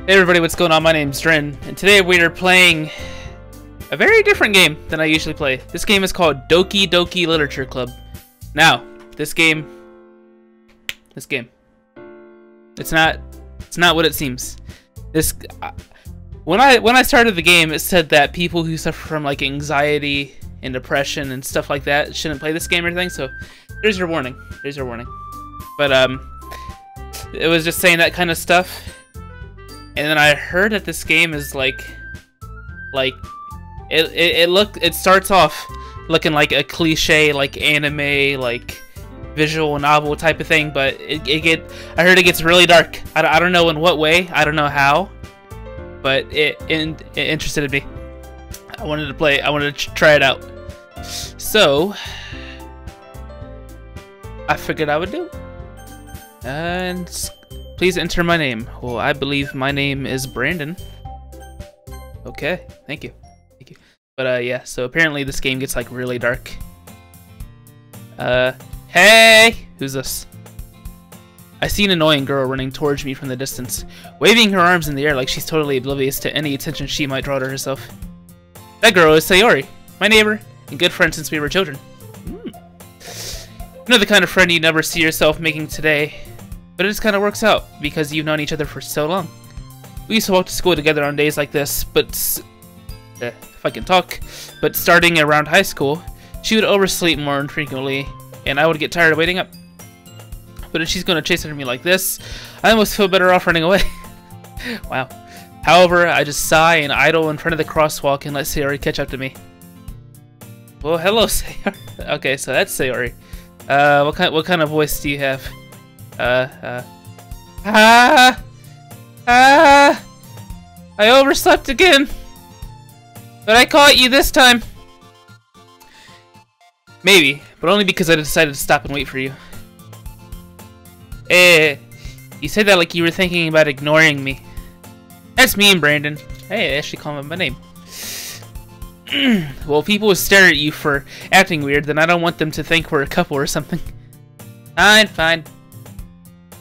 Hey everybody, what's going on? My name's Drin, and today we are playing a very different game than I usually play. This game is called Doki Literature Club. Now, this game, it's not what it seems. When I started the game, it said that people who suffer from like anxiety and depression and stuff like that shouldn't play this game or anything. So, here's your warning. Here's your warning. But it was just saying that kind of stuff. And then I heard that this game is it starts off looking like a cliche like anime like visual novel type of thing, but I heard it gets really dark. I don't know in what way, I don't know how, but it interested me. I wanted to try it out. So I figured I would do it. And please enter my name. Well, I believe my name is Brandon. Okay, thank you. Thank you. But yeah, so apparently this game gets like really dark. Hey! Who's this? I see an annoying girl running towards me from the distance, waving her arms in the air like she's totally oblivious to any attention she might draw to herself. That girl is Sayori, my neighbor, and good friend since we were children. You know, the kind of friend you never see yourself making today. But it just kind of works out, because you've known each other for so long. We used to walk to school together on days like this, but if I can talk, but starting around high school, she would oversleep more infrequently, and I would get tired of waiting up. But if she's going to chase after me like this, I almost feel better off running away. Wow. However, I just sigh and idle in front of the crosswalk and let Sayori catch up to me. Well, hello, Sayori. Okay, so that's Sayori. What kind of voice do you have? I overslept again, but I caught you this time. Maybe, but only because I decided to stop and wait for you. You said that like you were thinking about ignoring me. That's mean, Brandon. Hey, I actually called him by my name. Well, if people stare at you for acting weird, then I don't want them to think we're a couple or something. Fine.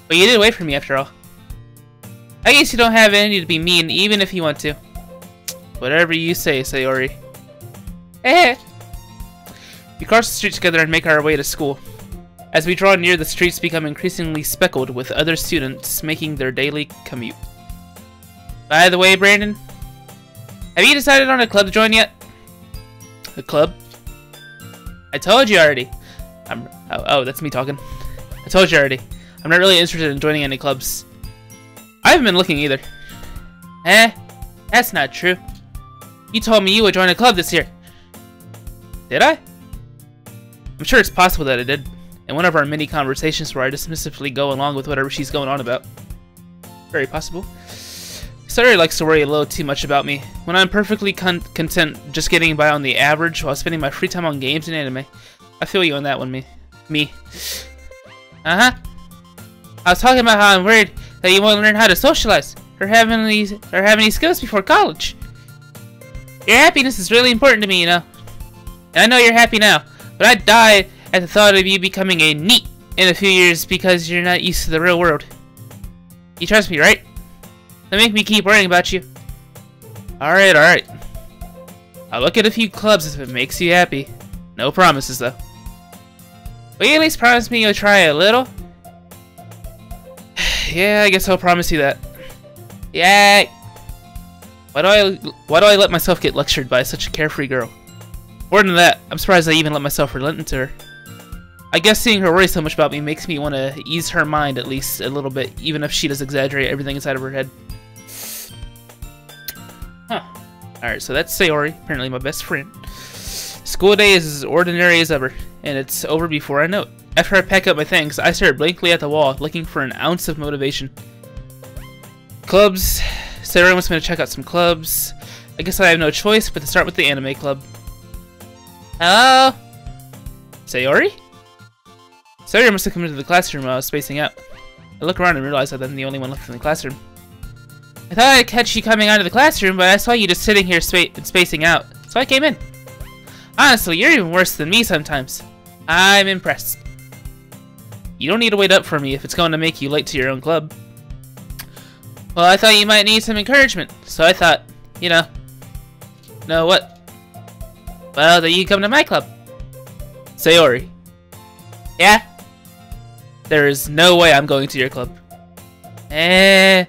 But you did wait for me after all. I guess you don't have any to be mean, even if you want to. Whatever you say, Sayori. We cross the street together and make our way to school. As we draw near, the streets become increasingly speckled with other students making their daily commute. By the way, Brandon, have you decided on a club to join yet? A club? I told you already. Oh, that's me talking. I told you already. I'm not really interested in joining any clubs. I haven't been looking either. That's not true. You told me you would join a club this year. Did I? I'm sure it's possible that I did. In one of our many conversations where I dismissively go along with whatever she's going on about. Very possible. Sayori likes to worry a little too much about me, when I'm perfectly content just getting by on the average while spending my free time on games and anime. I feel you on that one, me. I was talking about how I'm worried that you won't learn how to socialize or have any skills before college. Your happiness is really important to me, you know. And I know you're happy now, but I'd die at the thought of you becoming a NEET in a few years because you're not used to the real world. You trust me, right? Don't make me keep worrying about you. Alright. I'll look at a few clubs if it makes you happy. No promises, though. Will you at least promise me you'll try a little? Yeah, I guess I'll promise you that. Yay! Why do I let myself get lectured by such a carefree girl? More than that, I'm surprised I even let myself relent into her. I guess seeing her worry so much about me makes me want to ease her mind at least a little bit, even if she does exaggerate everything inside of her head. Alright, so that's Sayori, apparently my best friend. School day is as ordinary as ever, and it's over before I know it. After I pack up my things, I stare blankly at the wall, looking for an ounce of motivation. Clubs. Sayori wants me to check out some clubs. I guess I have no choice but to start with the anime club. Hello? Sayori? Sayori must have come into the classroom while I was spacing out. I look around and realize that I'm the only one left in the classroom. I thought I'd catch you coming out of the classroom, but I saw you just sitting here spacing out, so I came in. Honestly, you're even worse than me sometimes. I'm impressed. You don't need to wait up for me if it's going to make you late to your own club. Well, I thought you might need some encouragement, so I thought, you know what? Well, then you come to my club. Sayori. Yeah? There is no way I'm going to your club. Meanie?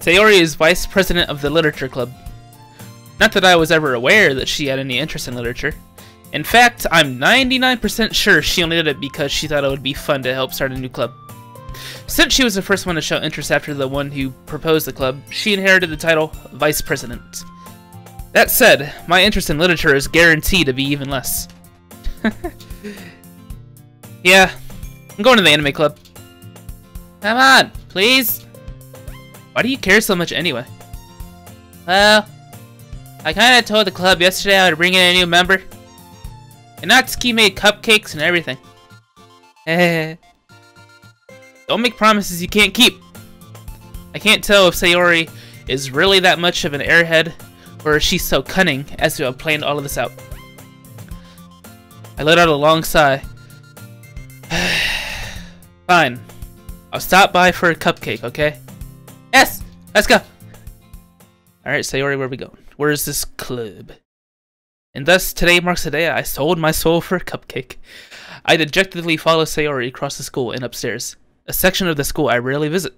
Sayori is vice president of the literature club. Not that I was ever aware that she had any interest in literature. In fact, I'm 99% sure she only did it because she thought it would be fun to help start a new club. Since she was the first one to show interest after the one who proposed the club, she inherited the title Vice President. That said, my interest in literature is guaranteed to be even less. Yeah, I'm going to the anime club. Come on, please. Why do you care so much anyway? Well, I kinda told the club yesterday I would bring in a new member. And Natsuki made cupcakes and everything. Don't make promises you can't keep. I can't tell if Sayori is really that much of an airhead, or is she so cunning as to have planned all of this out. I let out a long sigh. Fine. I'll stop by for a cupcake, okay? Yes! Let's go! Alright, Sayori, where are we going? Where is this club? And thus, today marks the day I sold my soul for a cupcake. I dejectedly follow Sayori across the school and upstairs, a section of the school I rarely visit,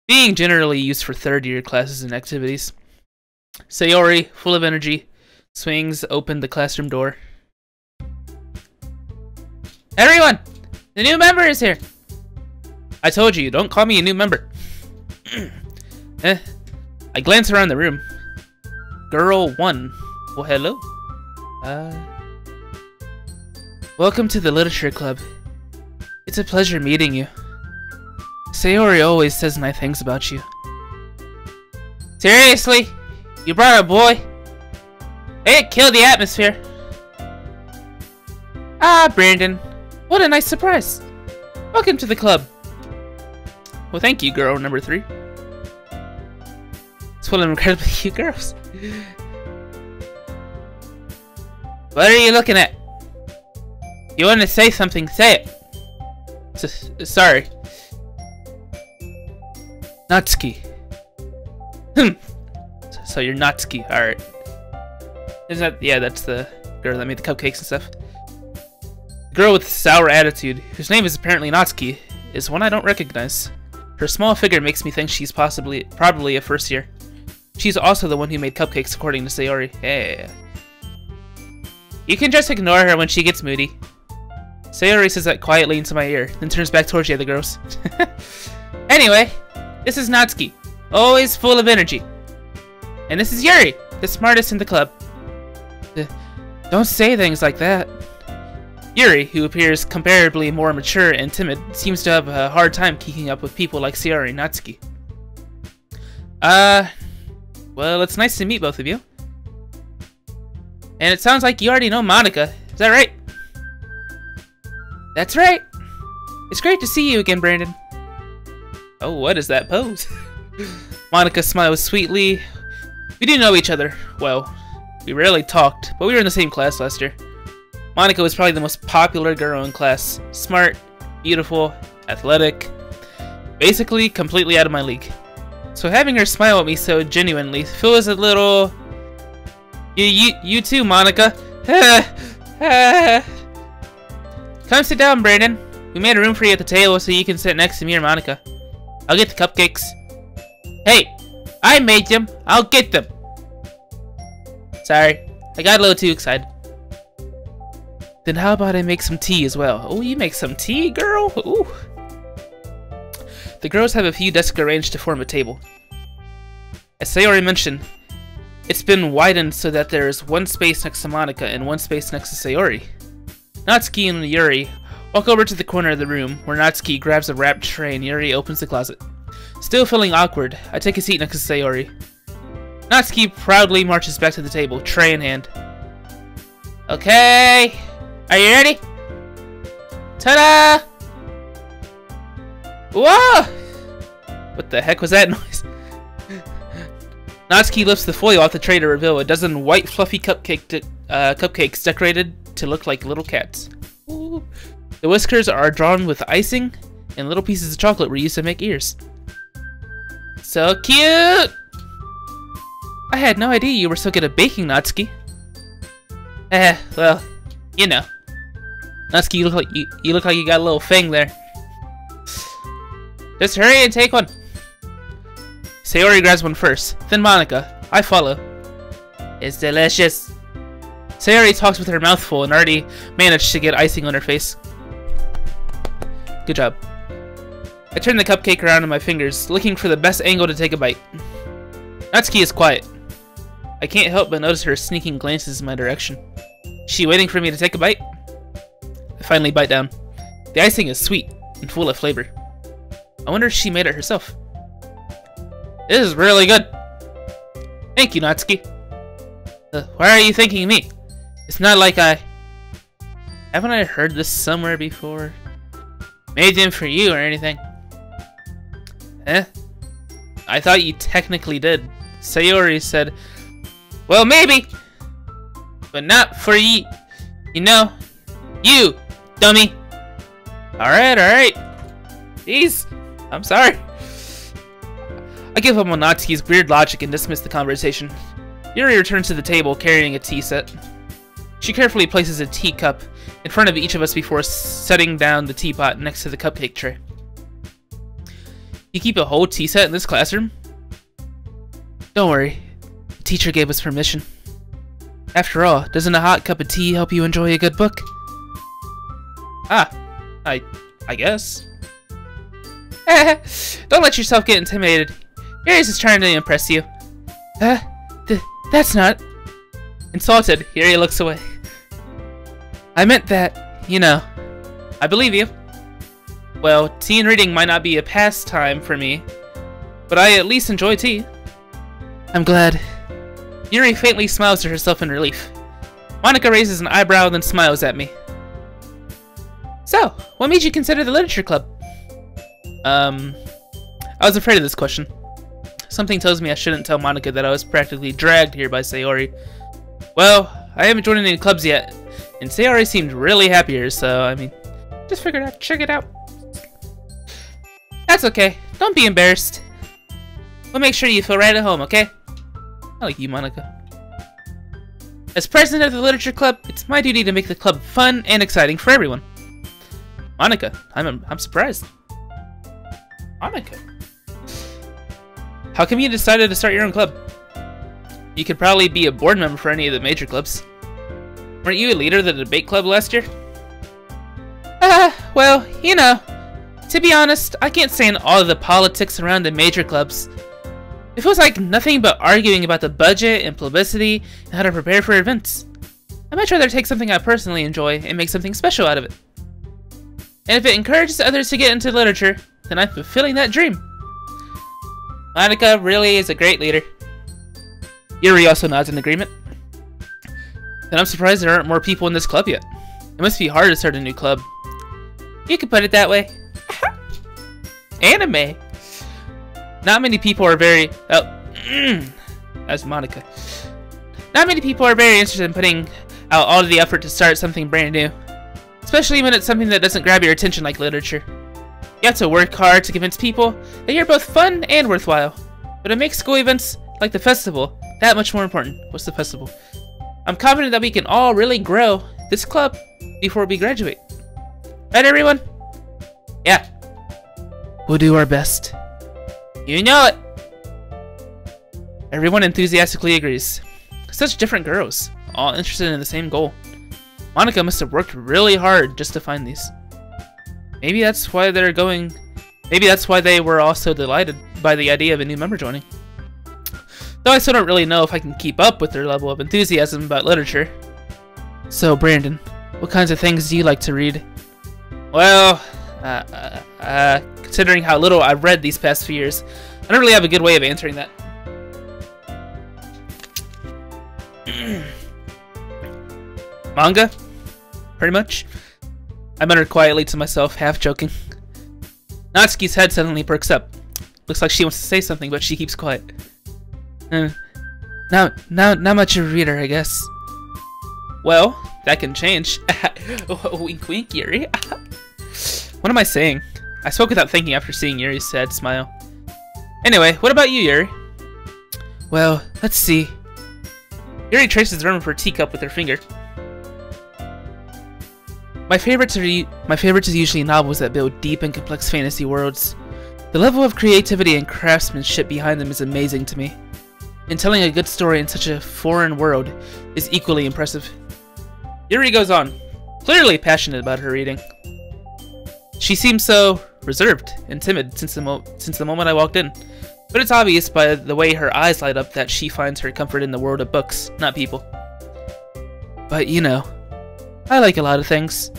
being generally used for third-year classes and activities. Sayori, full of energy, swings open the classroom door. Everyone! The new member is here! I told you, don't call me a new member. I glance around the room. Girl 1. Well, hello. Welcome to the literature club. It's a pleasure meeting you. Sayori always says nice things about you. Seriously? You brought a boy? It killed the atmosphere. Ah, Brandon. What a nice surprise. Welcome to the club. Well, thank you, girl number 3. It's full of incredibly cute girls. What are you looking at? You want to say something, say it. Sorry. Natsuki. So you're Natsuki, alright. Isn't that, yeah, that's the girl that made the cupcakes and stuff. The girl with the sour attitude, whose name is apparently Natsuki, is one I don't recognize. Her small figure makes me think she's probably a first year. She's also the one who made cupcakes, according to Sayori. Yeah. You can just ignore her when she gets moody. Sayori says that quietly into my ear, then turns back towards the other girls. Anyway, this is Natsuki, always full of energy. And this is Yuri, the smartest in the club. Don't say things like that. Yuri, who appears comparably more mature and timid, seems to have a hard time keeping up with people like Sayori and Natsuki. Well, it's nice to meet both of you. And it sounds like you already know Monica, is that right? That's right. It's great to see you again, Brandon. Oh, what is that pose? Monica smiles sweetly. We do know each other. Well, we rarely talked, but we were in the same class last year. Monica was probably the most popular girl in class. Smart, beautiful, athletic. Basically, completely out of my league. So having her smile at me so genuinely feels a little... You too, Monica. Come sit down, Brandon. We made a room for you at the table so you can sit next to me or Monica. I'll get the cupcakes. Hey, I made them. I'll get them. Sorry, I got a little too excited. Then how about I make some tea as well? Oh, you make some tea, girl? Ooh. The girls have a few desks arranged to form a table. As Sayori mentioned, it's been widened so that there is one space next to Monica and one space next to Sayori. Natsuki and Yuri walk over to the corner of the room, where Natsuki grabs a wrapped tray and Yuri opens the closet. Still feeling awkward, I take a seat next to Sayori. Natsuki proudly marches back to the table, tray in hand. Okay, are you ready? Ta-da! Whoa! What the heck was that noise? Natsuki lifts the foil off the tray to reveal a dozen white fluffy cupcakes decorated to look like little cats. Ooh. The whiskers are drawn with icing, and little pieces of chocolate were used to make ears. So cute! I had no idea you were so good at baking, Natsuki. Well, you know. Natsuki, you look like you got a little thing there. Just hurry and take one. Sayori grabs one first, then Monica. I follow. It's delicious. Sayori talks with her mouth full and already managed to get icing on her face. Good job. I turn the cupcake around in my fingers, looking for the best angle to take a bite. Natsuki is quiet. I can't help but notice her sneaking glances in my direction. Is she waiting for me to take a bite? I finally bite down. The icing is sweet and full of flavor. I wonder if she made it herself. This is really good. Thank you, Natsuki. Why are you thanking me? It's not like haven't I heard this somewhere before? Made them for you or anything. Eh? I thought you technically did. Sayori said, well, maybe. But not for you. You know. You, dummy. Alright. Jeez. I'm sorry. I give up on Natsuki's weird logic and dismiss the conversation. Yuri returns to the table carrying a tea set. She carefully places a teacup in front of each of us before setting down the teapot next to the cupcake tray. You keep a whole tea set in this classroom? Don't worry. The teacher gave us permission. After all, doesn't a hot cup of tea help you enjoy a good book? I guess. Don't let yourself get intimidated. Yuri's just trying to impress you. That's not... Insulted, Yuri looks away. I meant that, you know. I believe you. Well, tea and reading might not be a pastime for me, but I at least enjoy tea. I'm glad. Yuri faintly smiles to herself in relief. Monica raises an eyebrow, then smiles at me. So, what made you consider the literature club? I was afraid of this question. Something tells me I shouldn't tell Monica that I was practically dragged here by Sayori. Well, I haven't joined any clubs yet, and Sayori seemed really happy here, so, I mean, just figured I'd check it out. That's okay. Don't be embarrassed. We'll make sure you feel right at home, okay? I like you, Monica. As president of the literature club, it's my duty to make the club fun and exciting for everyone. Monica, I'm surprised. Monica. How come you decided to start your own club? You could probably be a board member for any of the major clubs. Weren't you a leader of the debate club last year? Well, you know, to be honest, I can't stand all of the politics around the major clubs. It feels like nothing but arguing about the budget and publicity and how to prepare for events. I'd much rather take something I personally enjoy and make something special out of it. And if it encourages others to get into literature, then I'm fulfilling that dream. Monica really is a great leader. Yuri also nods in agreement. Then I'm surprised there aren't more people in this club yet. It must be hard to start a new club. You could put it that way. Anime. Not many people are very... that's Monica. Not many people are very interested in putting out all of the effort to start something brand new. Especially when it's something that doesn't grab your attention like literature. You have to work hard to convince people that you're both fun and worthwhile. But it makes school events, like the festival, that much more important. What's the festival? I'm confident that we can all really grow this club before we graduate. Right, everyone? Yeah. We'll do our best. You know it! Everyone enthusiastically agrees. Such different girls, all interested in the same goal. Monica must have worked really hard just to find these. Maybe that's why they're going... Maybe that's why they were all so delighted by the idea of a new member joining. Though I still don't really know if I can keep up with their level of enthusiasm about literature. So, Brandon, what kinds of things do you like to read? Well, considering how little I've read these past few years, I don't really have a good way of answering that. Manga? Pretty much. I muttered quietly to myself, half joking. Natsuki's head suddenly perks up. Looks like she wants to say something, but she keeps quiet. Not much of a reader, I guess. Well, that can change. Wink wink, Yuri. What am I saying? I spoke without thinking after seeing Yuri's sad smile. Anyway, what about you, Yuri? Well, let's see. Yuri traces the rim of her teacup with her finger. My favorites are usually novels that build deep and complex fantasy worlds. The level of creativity and craftsmanship behind them is amazing to me. And telling a good story in such a foreign world is equally impressive. Yuri goes on, clearly passionate about her reading. She seems so reserved and timid since the moment I walked in, but it's obvious by the way her eyes light up that she finds her comfort in the world of books, not people. But you know, I like a lot of things.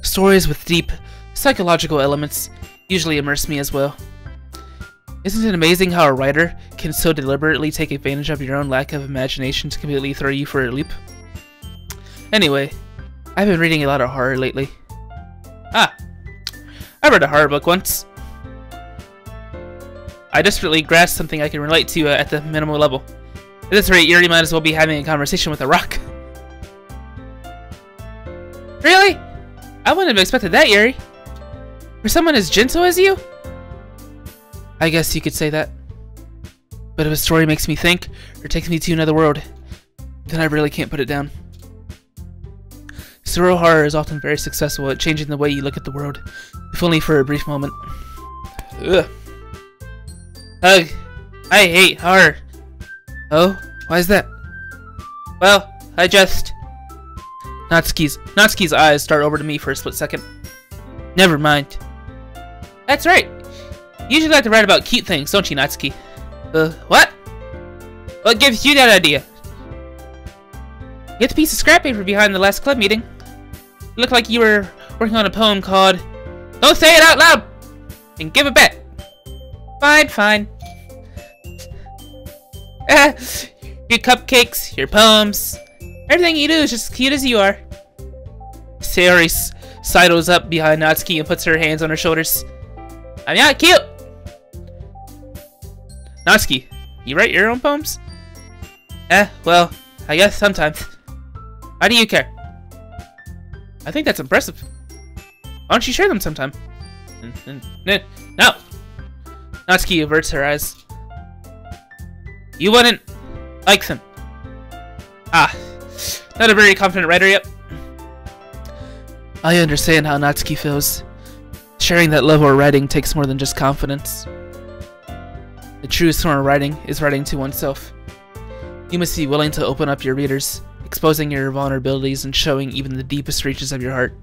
Stories with deep psychological elements usually immerse me as well. Isn't it amazing how a writer can so deliberately take advantage of your own lack of imagination to completely throw you for a loop? Anyway, I've been reading a lot of horror lately. Ah, I read a horror book once. I desperately grasped something I can relate to at the minimal level. At this rate, Yuri might as well be having a conversation with a rock. Really? I wouldn't have expected that, Yuri. For someone as gentle as you? I guess you could say that. But if a story makes me think, or takes me to another world, then I really can't put it down. Surreal horror is often very successful at changing the way you look at the world, if only for a brief moment. Ugh. Ugh. I hate horror. Oh? Why is that? Well, I just... Natsuki's eyes start over to me for a split second. Never mind. That's right. You usually like to write about cute things, don't you, Natsuki? What? What gives you that idea? You got the piece of scrap paper behind the last club meeting. It looked like you were working on a poem called Don't Say It Out Loud! And give it back. Fine, fine. Your cupcakes, your poems, everything you do is just as cute as you are. Sayori sidles up behind Natsuki and puts her hands on her shoulders. I'm not cute! Natsuki, you write your own poems? Well, I guess sometimes. Why do you care? I think that's impressive. Why don't you share them sometime? No! Natsuki averts her eyes. You wouldn't like them. Ah, not a very confident writer yet. I understand how Natsuki feels. Sharing that level of writing takes more than just confidence. The truest form of writing is writing to oneself. You must be willing to open up your readers, exposing your vulnerabilities and showing even the deepest reaches of your heart.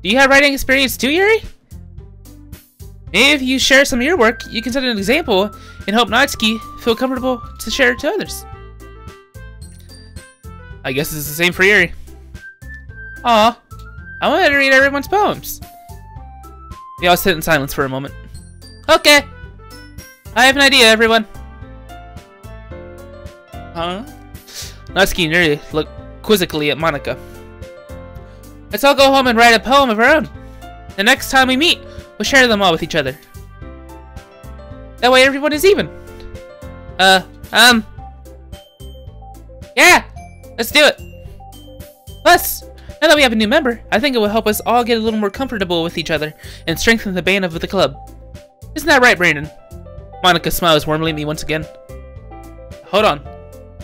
Do you have writing experience too, Yuri? Maybe if you share some of your work, you can set an example and help Natsuki feel comfortable to share it to others. I guess it's the same for Yuri. Aw, I wanted to read everyone's poems. We all sit in silence for a moment. Okay, I have an idea, everyone. Huh? Natsuki and Yuri look quizzically at Monika. Let's all go home and write a poem of our own. The next time we meet, we'll share them all with each other. That way everyone is even. Yeah! Let's do it! Plus, now that we have a new member, I think it will help us all get a little more comfortable with each other and strengthen the band of the club. Isn't that right, Brandon? Monika smiles warmly at me once again. Hold on.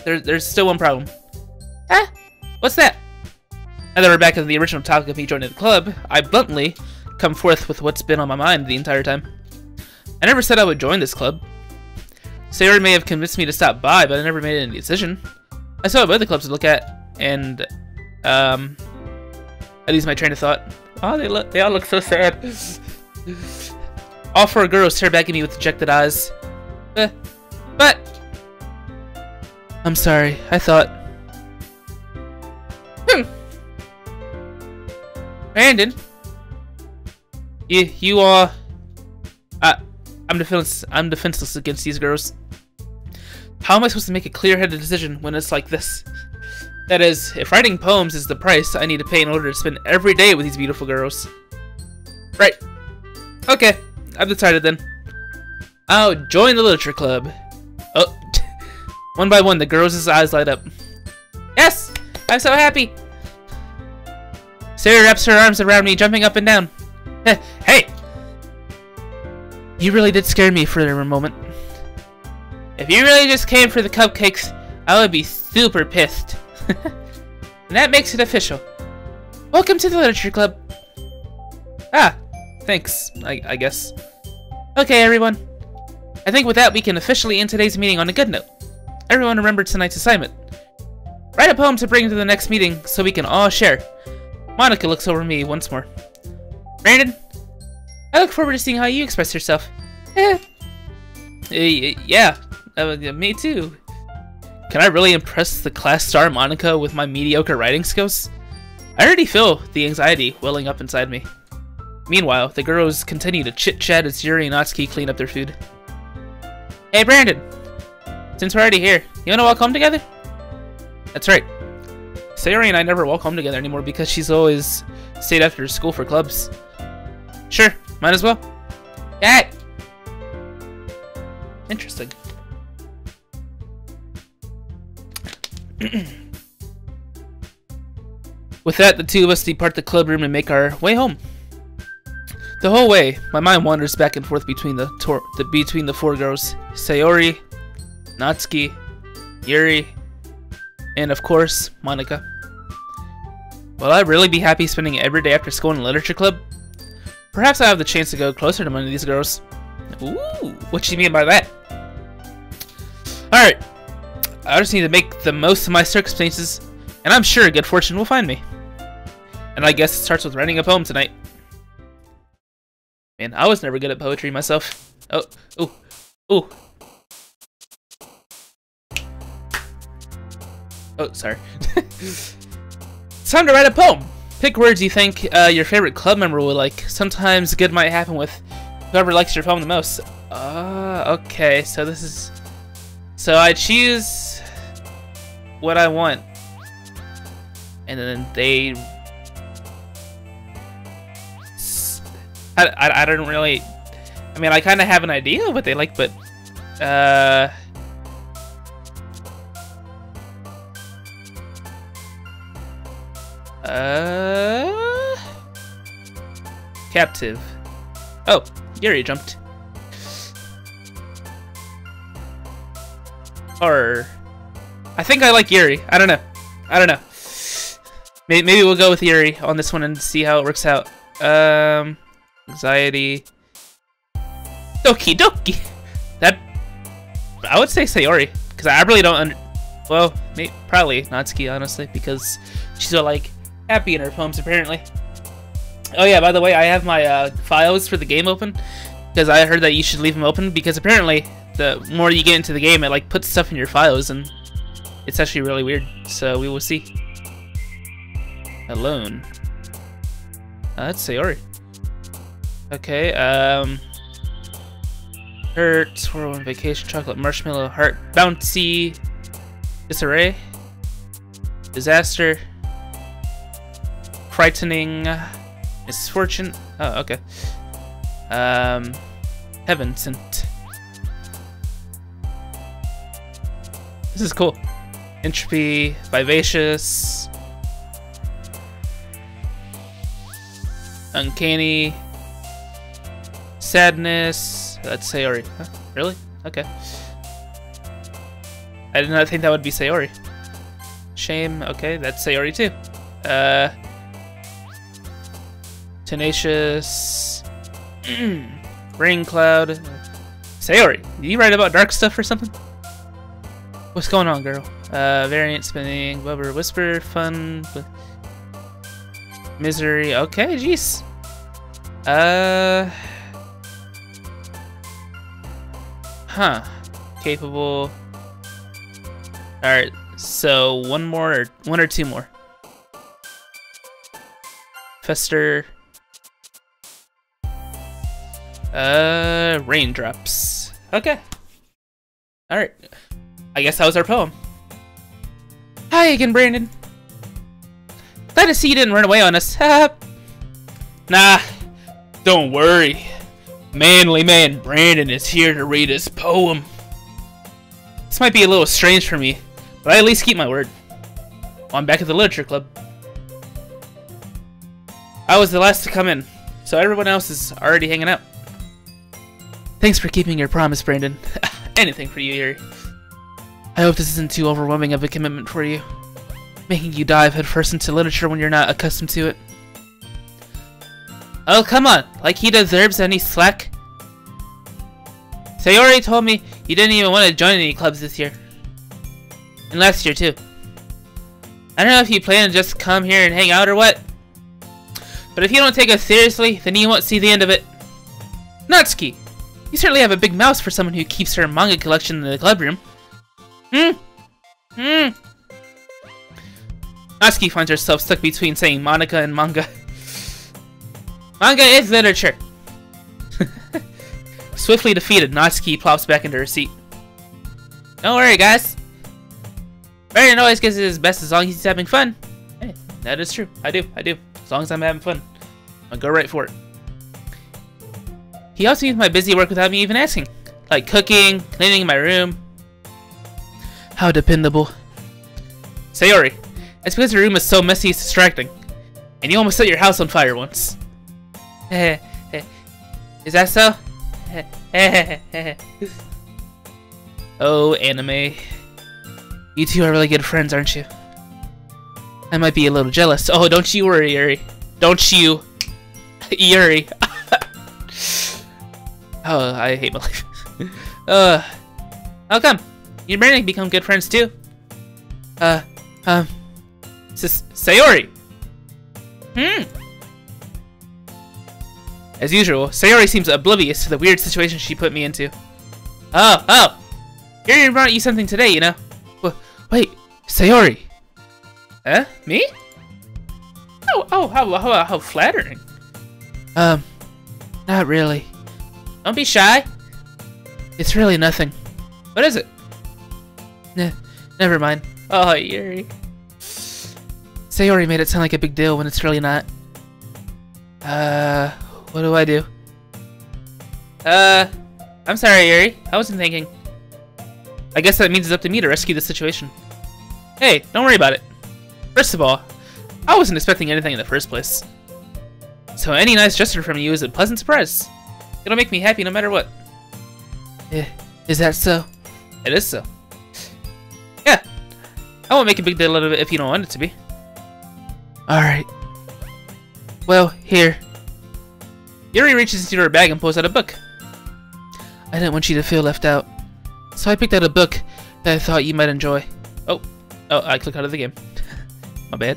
There's still one problem. What's that? Now that we're back to the original topic of me joining the club, I bluntly come forth with what's been on my mind the entire time. I never said I would join this club. Sayori may have convinced me to stop by, but I never made any decision. I still have other clubs to look at, and I lose my train of thought. Oh, they all look so sad. All four girls stare back at me with dejected eyes. But I'm sorry. I thought. Brandon, you are. I'm defenseless against these girls. How am I supposed to make a clear-headed decision when it's like this? That is, if writing poems is the price I need to pay in order to spend every day with these beautiful girls. Right. Okay, I've decided then. I'll join the literature club. Oh, one by one, the girls' eyes light up. Yes, I'm so happy. Sarah wraps her arms around me, jumping up and down. Hey! You really did scare me for a moment. If you really just came for the cupcakes, I would be super pissed. And that makes it official. Welcome to the Literature Club. Ah, thanks, I guess. Okay, everyone. I think with that, we can officially end today's meeting on a good note. Everyone remember tonight's assignment. Write a poem to bring to the next meeting so we can all share. Monica looks over me once more. Brandon, I look forward to seeing how you express yourself. Yeah, me too. Can I really impress the class star Monica with my mediocre writing skills? I already feel the anxiety welling up inside me. Meanwhile, the girls continue to chit-chat as Yuri and Natsuki clean up their food. Hey Brandon! Since we're already here, you wanna walk home together? That's right. Sayori and I never walk home together anymore because she's always stayed after school for clubs. Sure, might as well. Hey! Interesting. With that, the two of us depart the club room and make our way home. The whole way, my mind wanders back and forth between the four girls: Sayori, Natsuki, Yuri, and of course, Monica. Will I really be happy spending every day after school in the literature club? Perhaps I have the chance to go closer to one of these girls. Ooh, what do you mean by that? Alright, I just need to make the most of my circumstances, and I'm sure good fortune will find me. And I guess it starts with writing a poem tonight. Man, I was never good at poetry myself. Oh, ooh, ooh. Oh, sorry. It's time to write a poem. Pick words you think your favorite club member will like. Sometimes good might happen with whoever likes your poem the most. Okay, so this is... So I choose what I want. And then they... I don't really... I mean, I kind of have an idea of what they like, but... Captive. Oh, Yuri jumped. Or... I think I like Yuri. I don't know. I don't know. Maybe we'll go with Yuri on this one and see how it works out. Anxiety. Doki. That... I would say Sayori. Because I really don't well, probably Natsuki, honestly. Because she's all, like, happy in her poems, apparently. Oh yeah, by the way, I have my files for the game open. Because I heard that you should leave them open. Because apparently, the more you get into the game, it, like, puts stuff in your files. And it's actually really weird. So we will see. Alone. That's Sayori. Okay, hurt, swirl on vacation, chocolate, marshmallow, heart, bouncy, disarray, disaster, frightening, misfortune, oh, okay, heaven sent. This is cool. Entropy, vivacious, uncanny, sadness. That's Sayori. Huh? Really? Okay. I did not think that would be Sayori. Shame. Okay, that's Sayori too. Tenacious. Rain cloud. Sayori, do you write about dark stuff or something? What's going on, girl? Variant spinning. Bubber whisper. Fun. Misery. Okay, jeez. Huh. Capable. Alright, so one or two more. Fester. Raindrops. Okay. Alright. I guess that was our poem. Hi again, Brandon. Glad to see you didn't run away on us. Nah, don't worry. Manly man Brandon is here to read his poem. This might be a little strange for me, but I at least keep my word. Well, I'm back at the literature club. I was the last to come in, so everyone else is already hanging out. Thanks for keeping your promise, Brandon. Anything for you, Yuri. I hope this isn't too overwhelming of a commitment for you. Making you dive headfirst into literature when you're not accustomed to it. Oh, come on! Like he deserves any slack? Sayori told me you didn't even want to join any clubs this year. And last year, too. I don't know if you plan to just come here and hang out or what. But if you don't take us seriously, then you won't see the end of it. Natsuki! You certainly have a big mouth for someone who keeps her manga collection in the club room. Natsuki finds herself stuck between saying Monica and manga. Manga is literature! Swiftly defeated, Natsuki plops back into her seat. Don't worry, guys. Brandon always gives it his best as long as he's having fun. Hey, that is true. I do. As long as I'm having fun. I'll go right for it. He helps me with my busy work without me even asking. Like cooking, cleaning my room. How dependable. Sayori, it's because your room is so messy it's distracting. And you almost set your house on fire once. Is that so? Oh, anime. You two are really good friends, aren't you? I might be a little jealous. Oh, don't you worry, Yuri. Don't you, Yuri. Oh, I hate my life. How come? You and Brandon become good friends too? Sayori! As usual, Sayori seems oblivious to the weird situation she put me into. Oh! Yuri brought you something today, you know? Wait, Sayori! Huh? Me? Oh, how flattering. Not really. Don't be shy. It's really nothing. What is it? Never mind. Oh, Yuri. Sayori made it sound like a big deal when it's really not. What do I do? I'm sorry, Yuri. I wasn't thinking. I guess that means it's up to me to rescue the situation. Hey, don't worry about it. First of all, I wasn't expecting anything in the first place. So any nice gesture from you is a pleasant surprise. It'll make me happy no matter what. Is that so? It is so. Yeah. I won't make a big deal out of it if you don't want it to be. Alright. Well, here. Yuri reaches into her bag and pulls out a book. I didn't want you to feel left out. So I picked out a book that I thought you might enjoy. Oh, I clicked out of the game. My bad.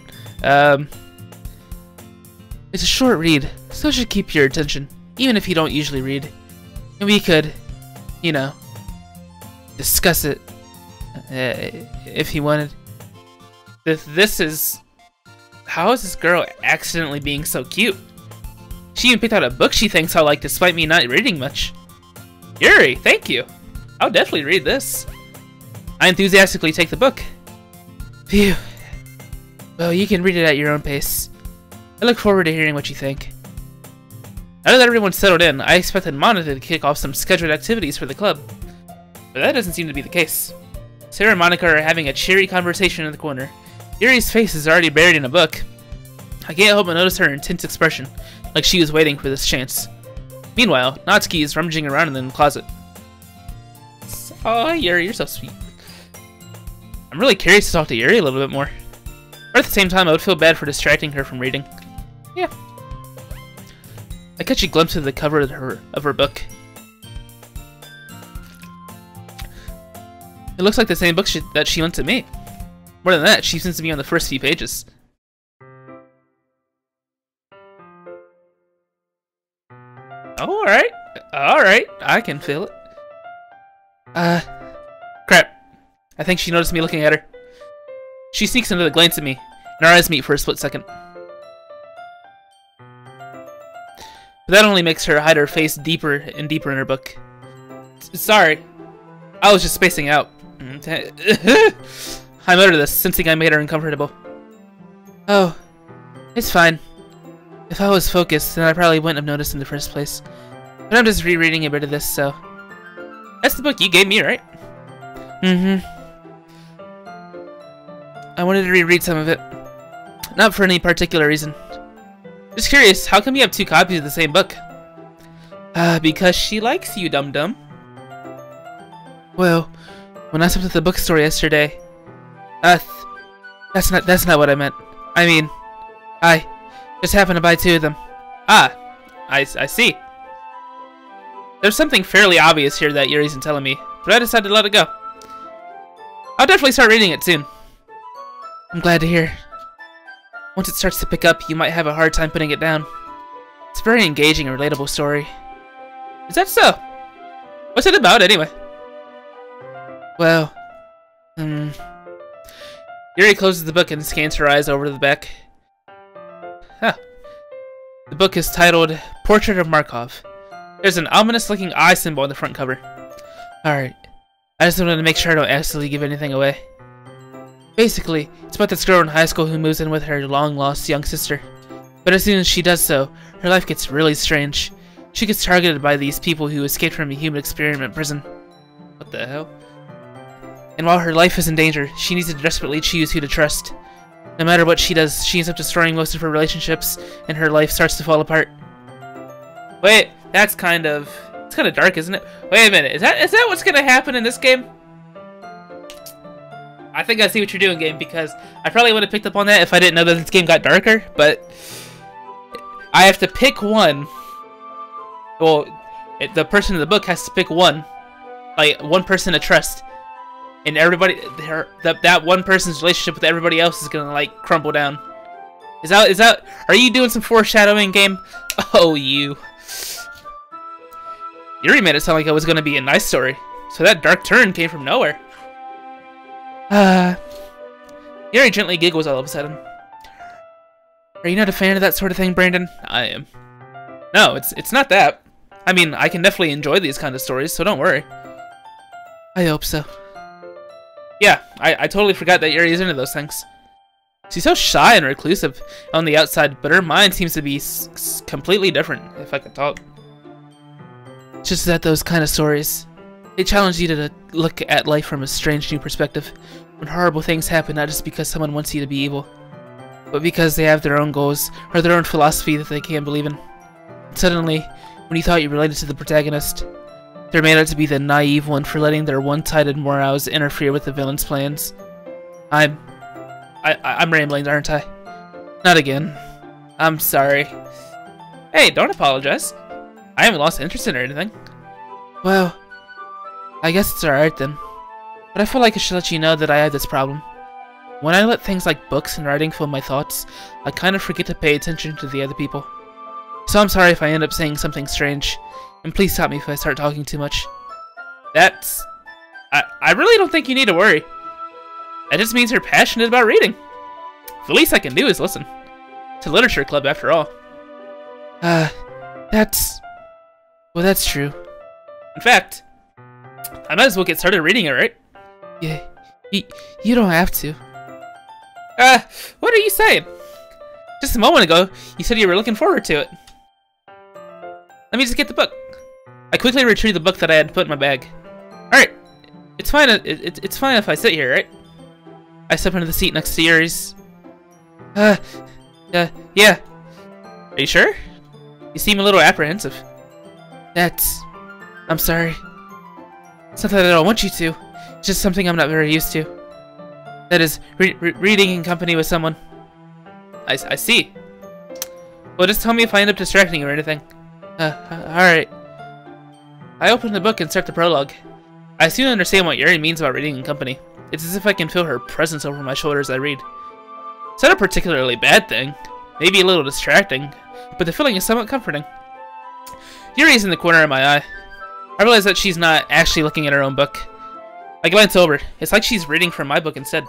It's a short read, so it should keep your attention, even if you don't usually read. And we could, you know, discuss it, if you wanted. This is... How is this girl accidentally being so cute? She even picked out a book she thinks I'll like despite me not reading much. Yuri, thank you. I'll definitely read this. I enthusiastically take the book. Phew. Well, you can read it at your own pace. I look forward to hearing what you think. Now that everyone's settled in, I expected Monica to kick off some scheduled activities for the club. But that doesn't seem to be the case. Sarah and Monica are having a cheery conversation in the corner. Yuri's face is already buried in a book. I can't help but notice her intense expression, like she was waiting for this chance. Meanwhile, Natsuki is rummaging around in the closet. Oh, Yuri, you're so sweet. I'm really curious to talk to Yuri a little bit more. But at the same time, I would feel bad for distracting her from reading. Yeah. I catch a glimpse of the cover of her book. It looks like the same book that she lent to me. More than that, she seems to be on the first few pages. Oh, alright, I can feel it. Crap. I think she noticed me looking at her. She sneaks another glance at me, and our eyes meet for a split second. But that only makes her hide her face deeper and deeper in her book. Sorry. I was just spacing out. I muttered this, sensing I made her uncomfortable. Oh, it's fine. If I was focused, then I probably wouldn't have noticed in the first place. But I'm just rereading a bit of this, so... That's the book you gave me, right? Mm-hmm. I wanted to reread some of it. Not for any particular reason. Just curious, how come you have two copies of the same book? Because she likes you, dum-dum. Well, when I stopped at the bookstore yesterday, that's not what I meant. I mean, I just happened to buy 2 of them. Ah, I see. There's something fairly obvious here that Yuri isn't telling me, but I decided to let it go. I'll definitely start reading it soon. I'm glad to hear. Once it starts to pick up, you might have a hard time putting it down. It's a very engaging and relatable story. Is that so? What's it about, anyway? Well, Yuri closes the book and scans her eyes over the back. Huh. The book is titled Portrait of Markov. There's an ominous-looking eye symbol on the front cover. Alright. I just wanted to make sure I don't accidentally give anything away. Basically, it's about this girl in high school who moves in with her long-lost young sister. But as soon as she does so, her life gets really strange. She gets targeted by these people who escaped from a human experiment prison. What the hell? And while her life is in danger, she needs to desperately choose who to trust. No matter what she does, she ends up destroying most of her relationships, and her life starts to fall apart. Wait, that's kind of... It's kind of dark, isn't it? Wait a minute, is that what's gonna happen in this game? I think I see what you're doing, game, because I probably would have picked up on that if I didn't know that this game got darker, but... I have to pick one. Well, the person in the book has to pick one. Like, one person to trust. And everybody... That one person's relationship with everybody else is gonna, like, crumble down. Is that... Are you doing some foreshadowing, game? Oh, you... Yuri made it sound like it was going to be a nice story, so that dark turn came from nowhere. Yuri gently giggles all of a sudden. Are you not a fan of that sort of thing, Brandon? I am. No, it's not that. I mean, I can definitely enjoy these kind of stories, so don't worry. I hope so. Yeah, I totally forgot that Yuri is into those things. She's so shy and reclusive on the outside, but her mind seems to be completely different, if I could talk. Just that those kind of stories, they challenge you to look at life from a strange new perspective, when horrible things happen not just because someone wants you to be evil, but because they have their own goals, or their own philosophy that they can't believe in. And suddenly, when you thought you related to the protagonist, they're made out to be the naive one for letting their one-sided morals interfere with the villain's plans. I'm rambling, aren't I? Not again. I'm sorry. Hey, don't apologize. I haven't lost interest in it or anything. Well, I guess it's alright then. But I feel like I should let you know that I have this problem. When I let things like books and writing fill my thoughts, I kind of forget to pay attention to the other people. So I'm sorry if I end up saying something strange, and please stop me if I start talking too much. That's... I really don't think you need to worry. That just means you're passionate about reading. The least I can do is listen. It's a literature club after all. Well, that's true. In fact, I might as well get started reading it, right? Yeah, you don't have to. What are you saying? Just a moment ago, you said you were looking forward to it. Let me just get the book. I quickly retrieved the book that I had put in my bag. Alright, it's fine. It's fine if I sit here, right? I step into the seat next to Yuri's. Yeah. Are you sure? You seem a little apprehensive. I'm sorry. It's not that I don't want you to. It's just something I'm not very used to. That is, reading in company with someone. I see. Well, just tell me if I end up distracting you or anything. Alright. I open the book and start the prologue. I soon understand what Yuri means about reading in company. It's as if I can feel her presence over my shoulder as I read. It's not a particularly bad thing. Maybe a little distracting, but the feeling is somewhat comforting. Yuri's in the corner of my eye. I realize that she's not actually looking at her own book. I glance over. It's like she's reading from my book instead.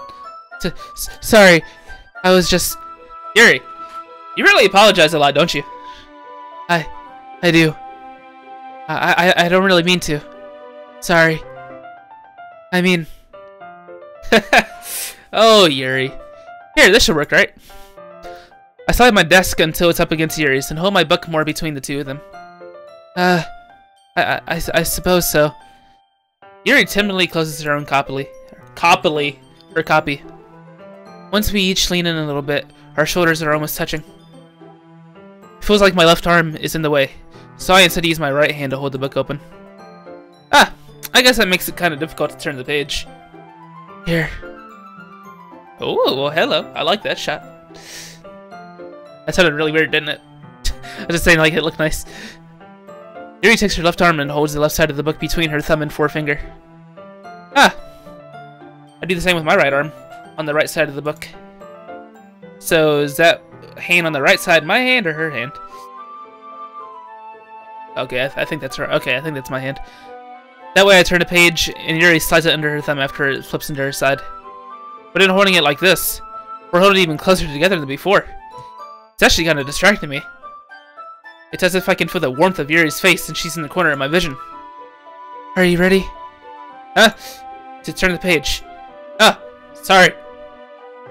Sorry, I was just... Yuri, you really apologize a lot, don't you? I do. I don't really mean to. Sorry. I mean... Oh, Yuri. Here, this should work, right? I slide my desk until it's up against Yuri's and hold my book more between the two of them. I suppose so. Yuri timidly closes her own copy. Once we each lean in a little bit, our shoulders are almost touching. It feels like my left arm is in the way, so I instead use my right hand to hold the book open. Ah, I guess that makes it kind of difficult to turn the page. Here. Oh, well, hello. I like that shot. That sounded really weird, didn't it? I was just saying, like, it looked nice. Yuri takes her left arm and holds the left side of the book between her thumb and forefinger. Ah! I do the same with my right arm, on the right side of the book. So, is that hand on the right side my hand or her hand? Okay, I think that's her. Okay, I think that's my hand. That way I turn the page, and Yuri slides it under her thumb after it flips into her side. But in holding it like this, we're holding it even closer together than before. It's actually kind of distracting me. It's as if I can feel the warmth of Yuri's face and she's in the corner of my vision. Are you ready? To turn the page. Sorry.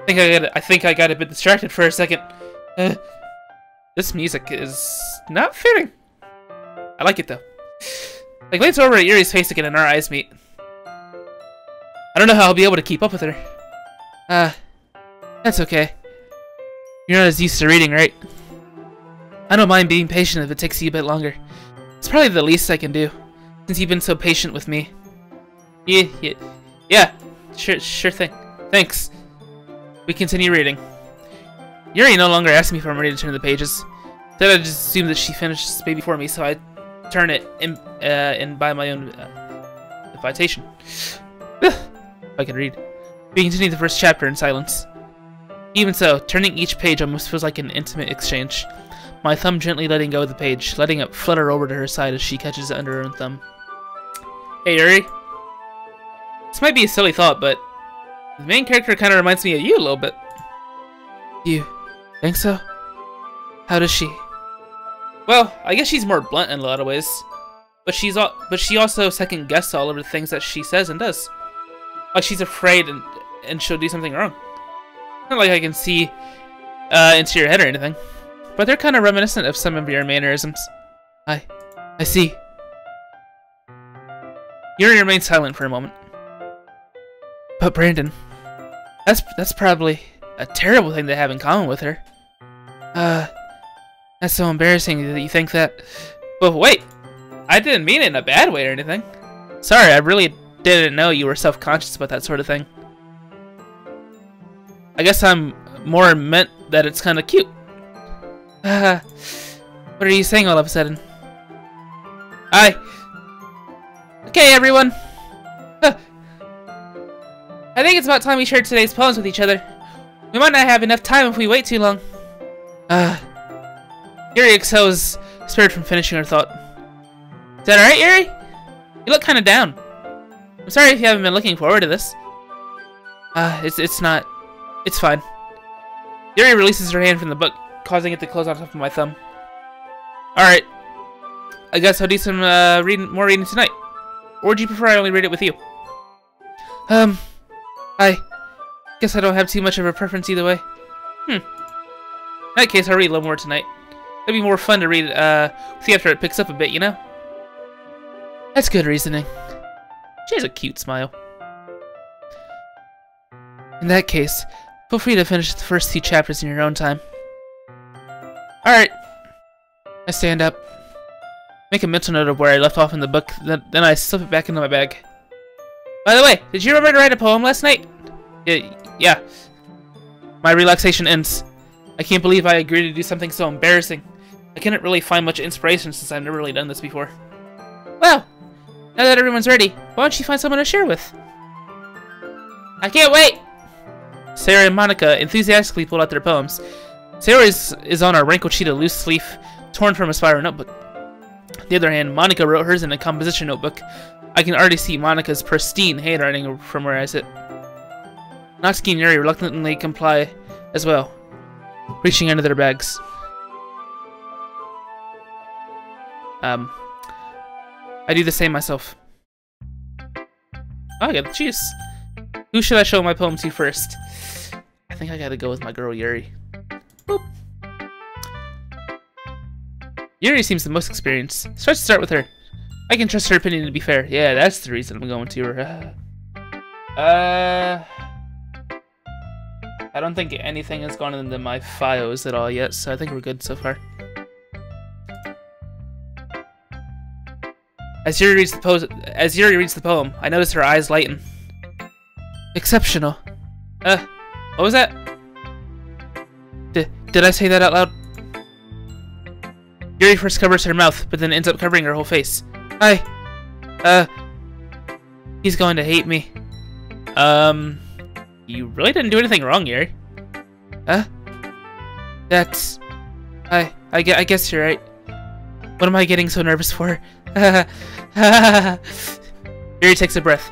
I think I got a bit distracted for a second. This music is not fitting. I like it though. I glance over at Yuri's face again and our eyes meet. I don't know how I'll be able to keep up with her. That's okay. You're not as used to reading, right? I don't mind being patient if it takes you a bit longer. It's probably the least I can do, since you've been so patient with me. Yeah, sure thing. Thanks. We continue reading. Yuri no longer asks me if I'm ready to turn the pages. Instead, I just assume that she finished this before me, so I turn it in by my own invitation. If I can read. We continue the first chapter in silence. Even so, turning each page almost feels like an intimate exchange. My thumb gently letting go of the page, letting it flutter over to her side as she catches it under her own thumb. Hey, Yuri. This might be a silly thought, but the main character kind of reminds me of you a little bit. You think so? How does she? Well, I guess she's more blunt in a lot of ways, but she also second guesses all of the things that she says and does. Like she's afraid and she'll do something wrong. Not like I can see into your head or anything, but they're kind of reminiscent of some of your mannerisms. I see. Yuri remains silent for a moment. But Brandon, that's probably a terrible thing to have in common with her. That's so embarrassing that you think that. But wait, I didn't mean it in a bad way or anything. Sorry, I really didn't know you were self-conscious about that sort of thing. I guess I'm more meant that it's kind of cute. What are you saying all of a sudden? Okay, everyone. I think it's about time we shared today's poems with each other. We might not have enough time if we wait too long. Yuri exhales, spared from finishing her thought. Is that alright, Yuri? You look kind of down. I'm sorry if you haven't been looking forward to this. It's not. It's fine. Yuri releases her hand from the book, causing it to close on top of my thumb. Alright. I guess I'll do some more reading tonight. Or would you prefer I only read it with you? I guess I don't have too much of a preference either way. In that case, I'll read a little more tonight. It'd be more fun to read with you after it picks up a bit, you know? That's good reasoning. She has a cute smile. In that case, feel free to finish the first 2 chapters in your own time. Alright. I stand up. Make a mental note of where I left off in the book, then I slip it back into my bag. By the way, did you remember to write a poem last night? Yeah. My relaxation ends. I can't believe I agreed to do something so embarrassing. I couldn't really find much inspiration since I've never really done this before. Well, now that everyone's ready, why don't you find someone to share with? I can't wait! Sarah and Monica enthusiastically pulled out their poems. Sarah is on a wrinkled sheet of loose leaf, torn from a spiral notebook. On the other hand, Monica wrote hers in a composition notebook. I can already see Monica's pristine handwriting from where I sit. Natsuki and Yuri reluctantly comply as well, reaching into their bags. I do the same myself. Oh, I got the juice. Who should I show my poem to first? I think I gotta go with my girl Yuri. Boop. Yuri seems the most experienced, so let's start with her. I can trust her opinion to be fair. Yeah, that's the reason I'm going to her. I don't think anything has gone into my files at all yet, so I think we're good so far. As Yuri reads the poem, I notice her eyes lighten. Exceptional. What was that? Did I say that out loud? Yuri first covers her mouth, but then ends up covering her whole face. Hi. He's going to hate me. You really didn't do anything wrong, Yuri. That's... I guess you're right. What am I getting so nervous for? Yuri takes a breath.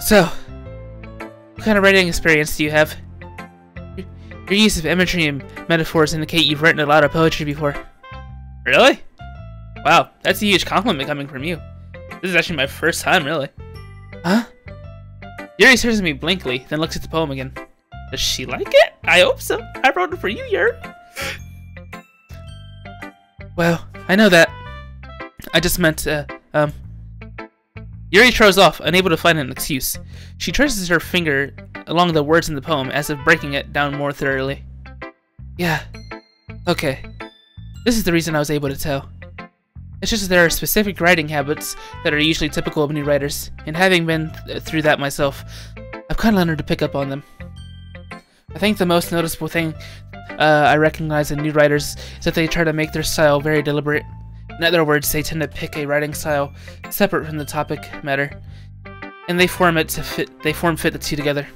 So, what kind of writing experience do you have? Your use of imagery and metaphors indicate you've written a lot of poetry before. Really? Wow, that's a huge compliment coming from you. This is actually my first time, really. Huh? Yuri stares at me blankly, then looks at the poem again. Does she like it? I hope so. I wrote it for you, Yuri. Well, I know that. I just meant, Yuri throws off, unable to find an excuse. She traces her finger along the words in the poem, as if breaking it down more thoroughly. Yeah. Okay. This is the reason I was able to tell. It's just that there are specific writing habits that are usually typical of new writers, and having been through that myself, I've kind of learned to pick up on them. I think the most noticeable thing I recognize in new writers is that they try to make their style very deliberate. In other words, they tend to pick a writing style separate from the topic matter, and they form fit the two together.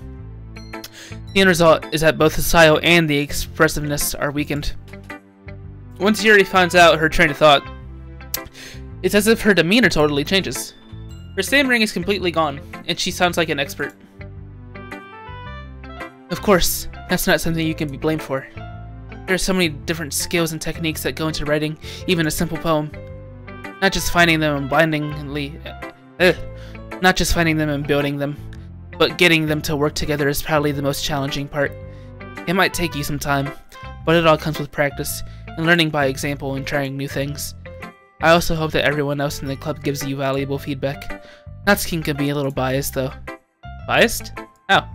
The end result is that both the style and the expressiveness are weakened. Once Yuri finds out her train of thought, it's as if her demeanor totally changes. Her stammering is completely gone, and she sounds like an expert. Of course, that's not something you can be blamed for. There are so many different skills and techniques that go into writing even a simple poem. Not just finding them and building them, but getting them to work together is probably the most challenging part. It might take you some time, but it all comes with practice, and learning by example and trying new things. I also hope that everyone else in the club gives you valuable feedback. Natsuki can be a little biased, though. Biased? How?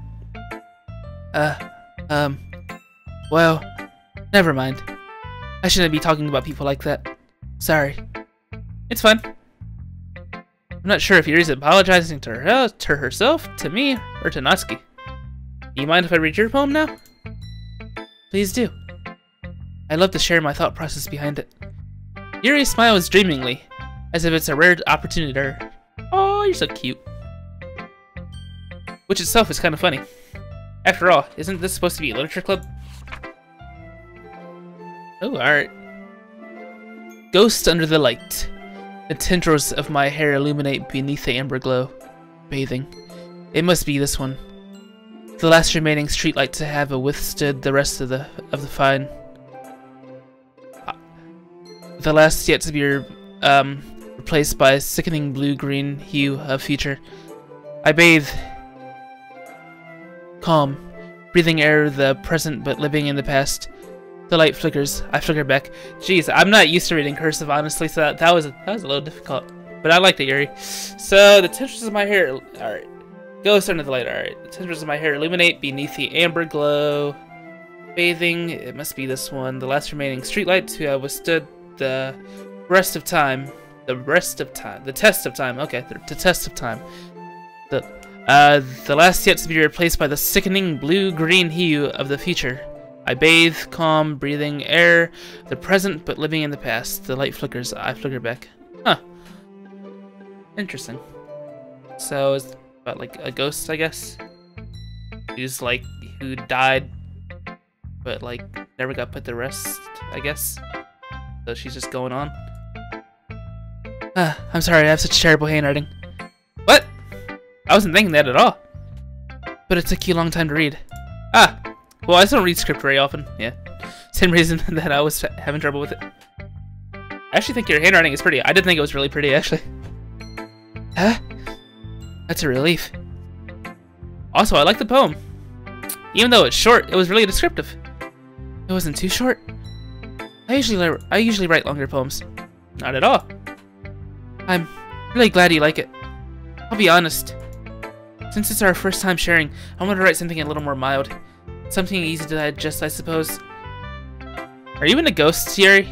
Well, never mind. I shouldn't be talking about people like that. Sorry. It's fine. I'm not sure if Yuri's apologizing to herself, to me, or to Natsuki. Do you mind if I read your poem now? Please do. I'd love to share my thought process behind it. Yuri smiles dreamingly, as if it's a rare opportunity to her. Oh, you're so cute. Which itself is kind of funny. After all, isn't this supposed to be a literature club? Oh, alright. Ghost under the light. The tendrils of my hair illuminate beneath the amber glow. Bathing. It must be this one. The last remaining streetlight to have withstood the rest of the fine. The last yet to be replaced by a sickening blue-green hue of future. I bathe. Calm. Breathing air the present but living in the past. The light flickers. I flicker back. Jeez, I'm not used to reading cursive, honestly, so that was a little difficult. But I liked it, Yuri. So, the tendrils of my hair... Alright. Ghost under the light, alright. The tendrils of my hair illuminate beneath the amber glow. Bathing. It must be this one. The last remaining streetlight to have withstood the rest of time. The rest of time. The test of time. Okay, the test of time. The last yet to be replaced by the sickening blue-green hue of the future. I bathe, calm, breathing air, the present but living in the past. The light flickers, I flicker back. Huh. Interesting. So, it's about like a ghost, I guess? Who died, but like never got put to rest, I guess? So she's just going on. I'm sorry, I have such terrible handwriting. What? I wasn't thinking that at all. But it took you a long time to read. Well, I just don't read script very often, yeah. Same reason that I was having trouble with it. I actually think your handwriting is pretty. I did think it was really pretty, actually. Huh? That's a relief. Also, I like the poem. Even though it's short, it was really descriptive. It wasn't too short. I usually write longer poems. Not at all. I'm really glad you like it. I'll be honest. Since it's our first time sharing, I wanted to write something a little more mild. Something easy to digest, I suppose. Are you into ghosts, Yuri?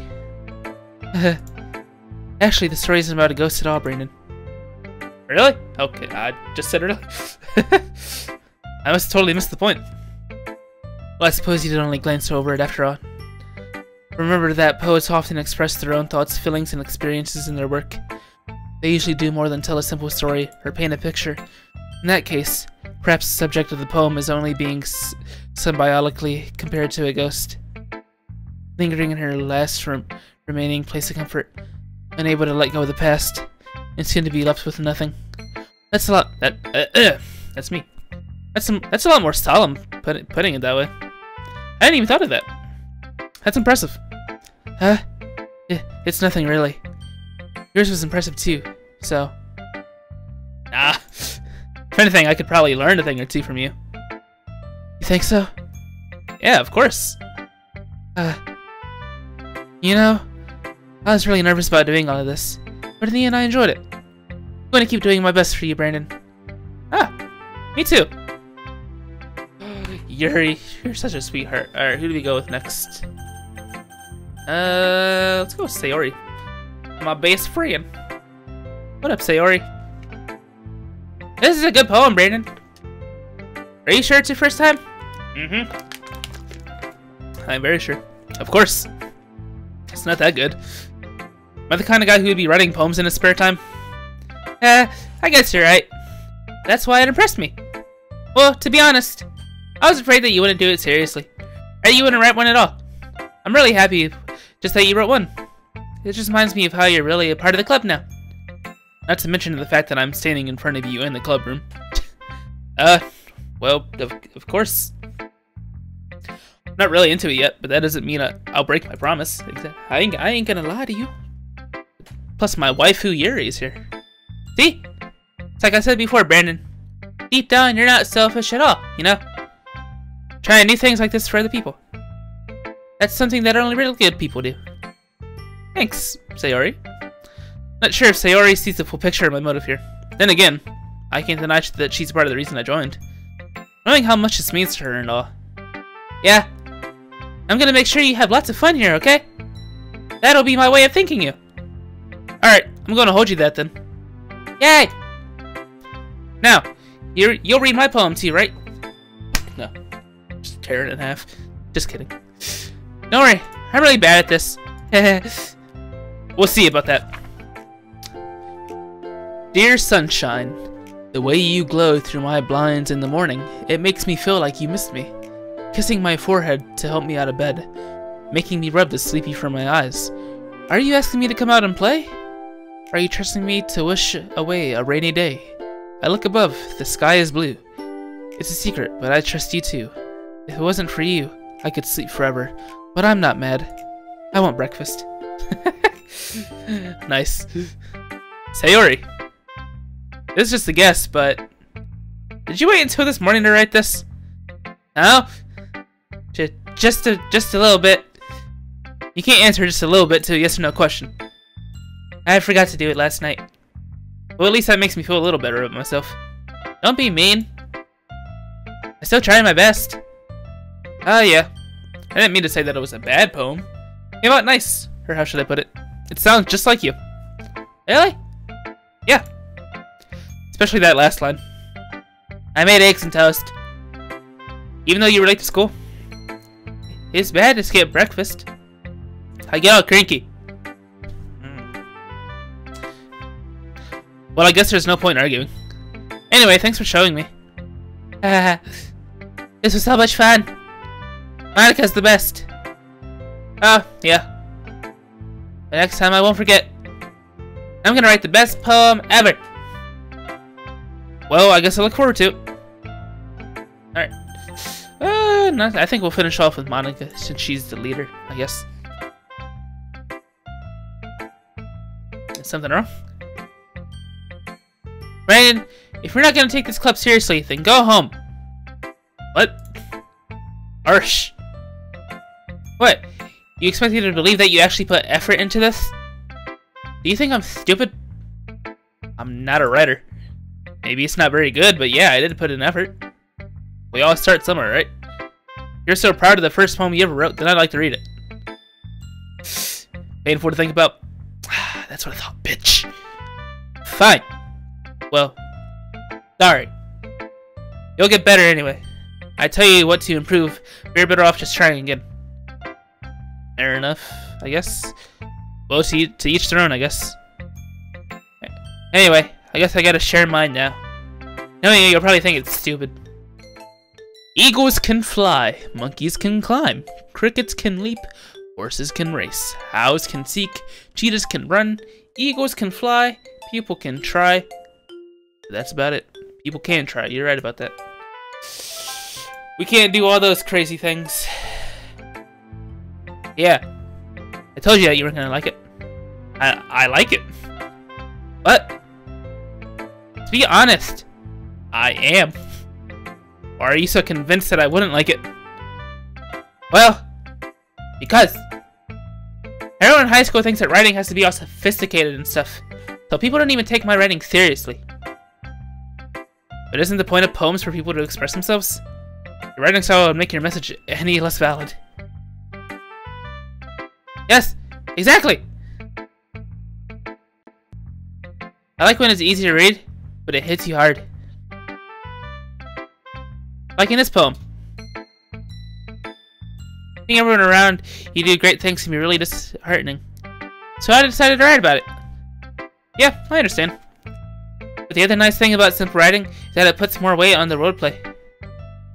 Actually, the story isn't about a ghost at all, Brandon. Really? Okay, I just said it earlier. I must have totally missed the point. Well, I suppose you did only glance over it after all. Remember that poets often express their own thoughts, feelings, and experiences in their work. They usually do more than tell a simple story or paint a picture. In that case, perhaps the subject of the poem is only being symbolically compared to a ghost, lingering in her last remaining place of comfort, unable to let go of the past, and soon to be left with nothing. That's a lot. That's me. That's a lot more solemn, putting it that way. I hadn't even thought of that. That's impressive. It's nothing really. Yours was impressive too, so... If anything, I could probably learn a thing or two from you. You think so? Yeah, of course. You know, I was really nervous about doing all of this, but in the end I enjoyed it. I'm going to keep doing my best for you, Brandon. Me too. You're such a sweetheart. Alright, who do we go with next? Let's go with Sayori. My best friend. What up, Sayori? This is a good poem, Brandon. Are you sure it's your first time? Mm-hmm. I'm very sure. Of course. It's not that good. Am I the kind of guy who would be writing poems in his spare time? I guess you're right. That's why it impressed me. Well, to be honest, I was afraid that you wouldn't do it seriously. Or you wouldn't write one at all. I'm really happy just that you wrote one. It just reminds me of how you're really a part of the club now. Not to mention the fact that I'm standing in front of you in the club room. Well, of course. I'm not really into it yet, but that doesn't mean I'll break my promise. I ain't gonna lie to you. Plus, my waifu Yuri is here. See? It's like I said before, Brandon. Deep down, you're not selfish at all, you know? Trying new things like this for other people. That's something that only really good people do. Thanks, Sayori. Not sure if Sayori sees the full picture of my motive here. Then again, I can't deny that she's part of the reason I joined. Knowing how much this means to her and all. Yeah. I'm gonna make sure you have lots of fun here, okay? That'll be my way of thanking you. Alright, I'm gonna hold you that then. Yay! Now, you'll read my poem too, right? No. Just tear it in half. Just kidding. Don't worry, I'm really bad at this. We'll see about that. Dear sunshine, the way you glow through my blinds in the morning, it makes me feel like you missed me. Kissing my forehead to help me out of bed, making me rub the sleepy from my eyes. Are you asking me to come out and play? Are you trusting me to wish away a rainy day? I look above, the sky is blue. It's a secret, but I trust you too. If it wasn't for you, I could sleep forever. But I'm not mad. I want breakfast. Nice. Sayori. This is just a guess, but... Did you wait until this morning to write this? No? Just a little bit. You can't answer just a little bit to a yes or no question. I forgot to do it last night. Well, at least that makes me feel a little better about myself. Don't be mean. I still tried my best. Oh, yeah. I didn't mean to say that it was a bad poem. Came out nice. Or how should I put it? It sounds just like you. Really? Yeah. Especially that last line. I made eggs and toast. Even though you were late to school. It's bad to skip breakfast. I get all cranky. Well, I guess there's no point in arguing. Anyway, thanks for showing me. This was so much fun. Monika's the best. Oh, yeah. The next time I won't forget. I'm gonna write the best poem ever. Well, I guess I look forward to it. Alright. No, I think we'll finish off with Monika since she's the leader, I guess. Is something wrong? Brandon, if you're not gonna take this club seriously, then go home. What? Arsh. What? You expect me to believe that you actually put effort into this? Do you think I'm stupid? I'm not a writer. Maybe it's not very good, but yeah, I did put in effort. We all start somewhere, right? You're so proud of the first poem you ever wrote, then I'd like to read it. Painful to think about. That's what I thought, bitch. Fine. Well, sorry. You'll get better anyway. I tell you what to improve. You're better off just trying again. Fair enough, I guess. Well, to each their own, I guess. Anyway, I guess I gotta share mine now. Knowing you, you'll probably think it's stupid. Eagles can fly, monkeys can climb, crickets can leap, horses can race, owls can seek, cheetahs can run, eagles can fly, people can try. That's about it. People can try, you're right about that. We can't do all those crazy things. Yeah, I told you that you weren't gonna like it. I like it. But, to be honest, I am. Or are you so convinced that I wouldn't like it? Well, because everyone in high school thinks that writing has to be all sophisticated and stuff, so people don't even take my writing seriously. But isn't the point of poems for people to express themselves? Your writing style would make your message any less valid. Yes, exactly! I like when it's easy to read, but it hits you hard. Like in this poem. Seeing everyone around you do great things can be really disheartening. So I decided to write about it. Yeah, I understand. But the other nice thing about simple writing is that it puts more weight on the wordplay.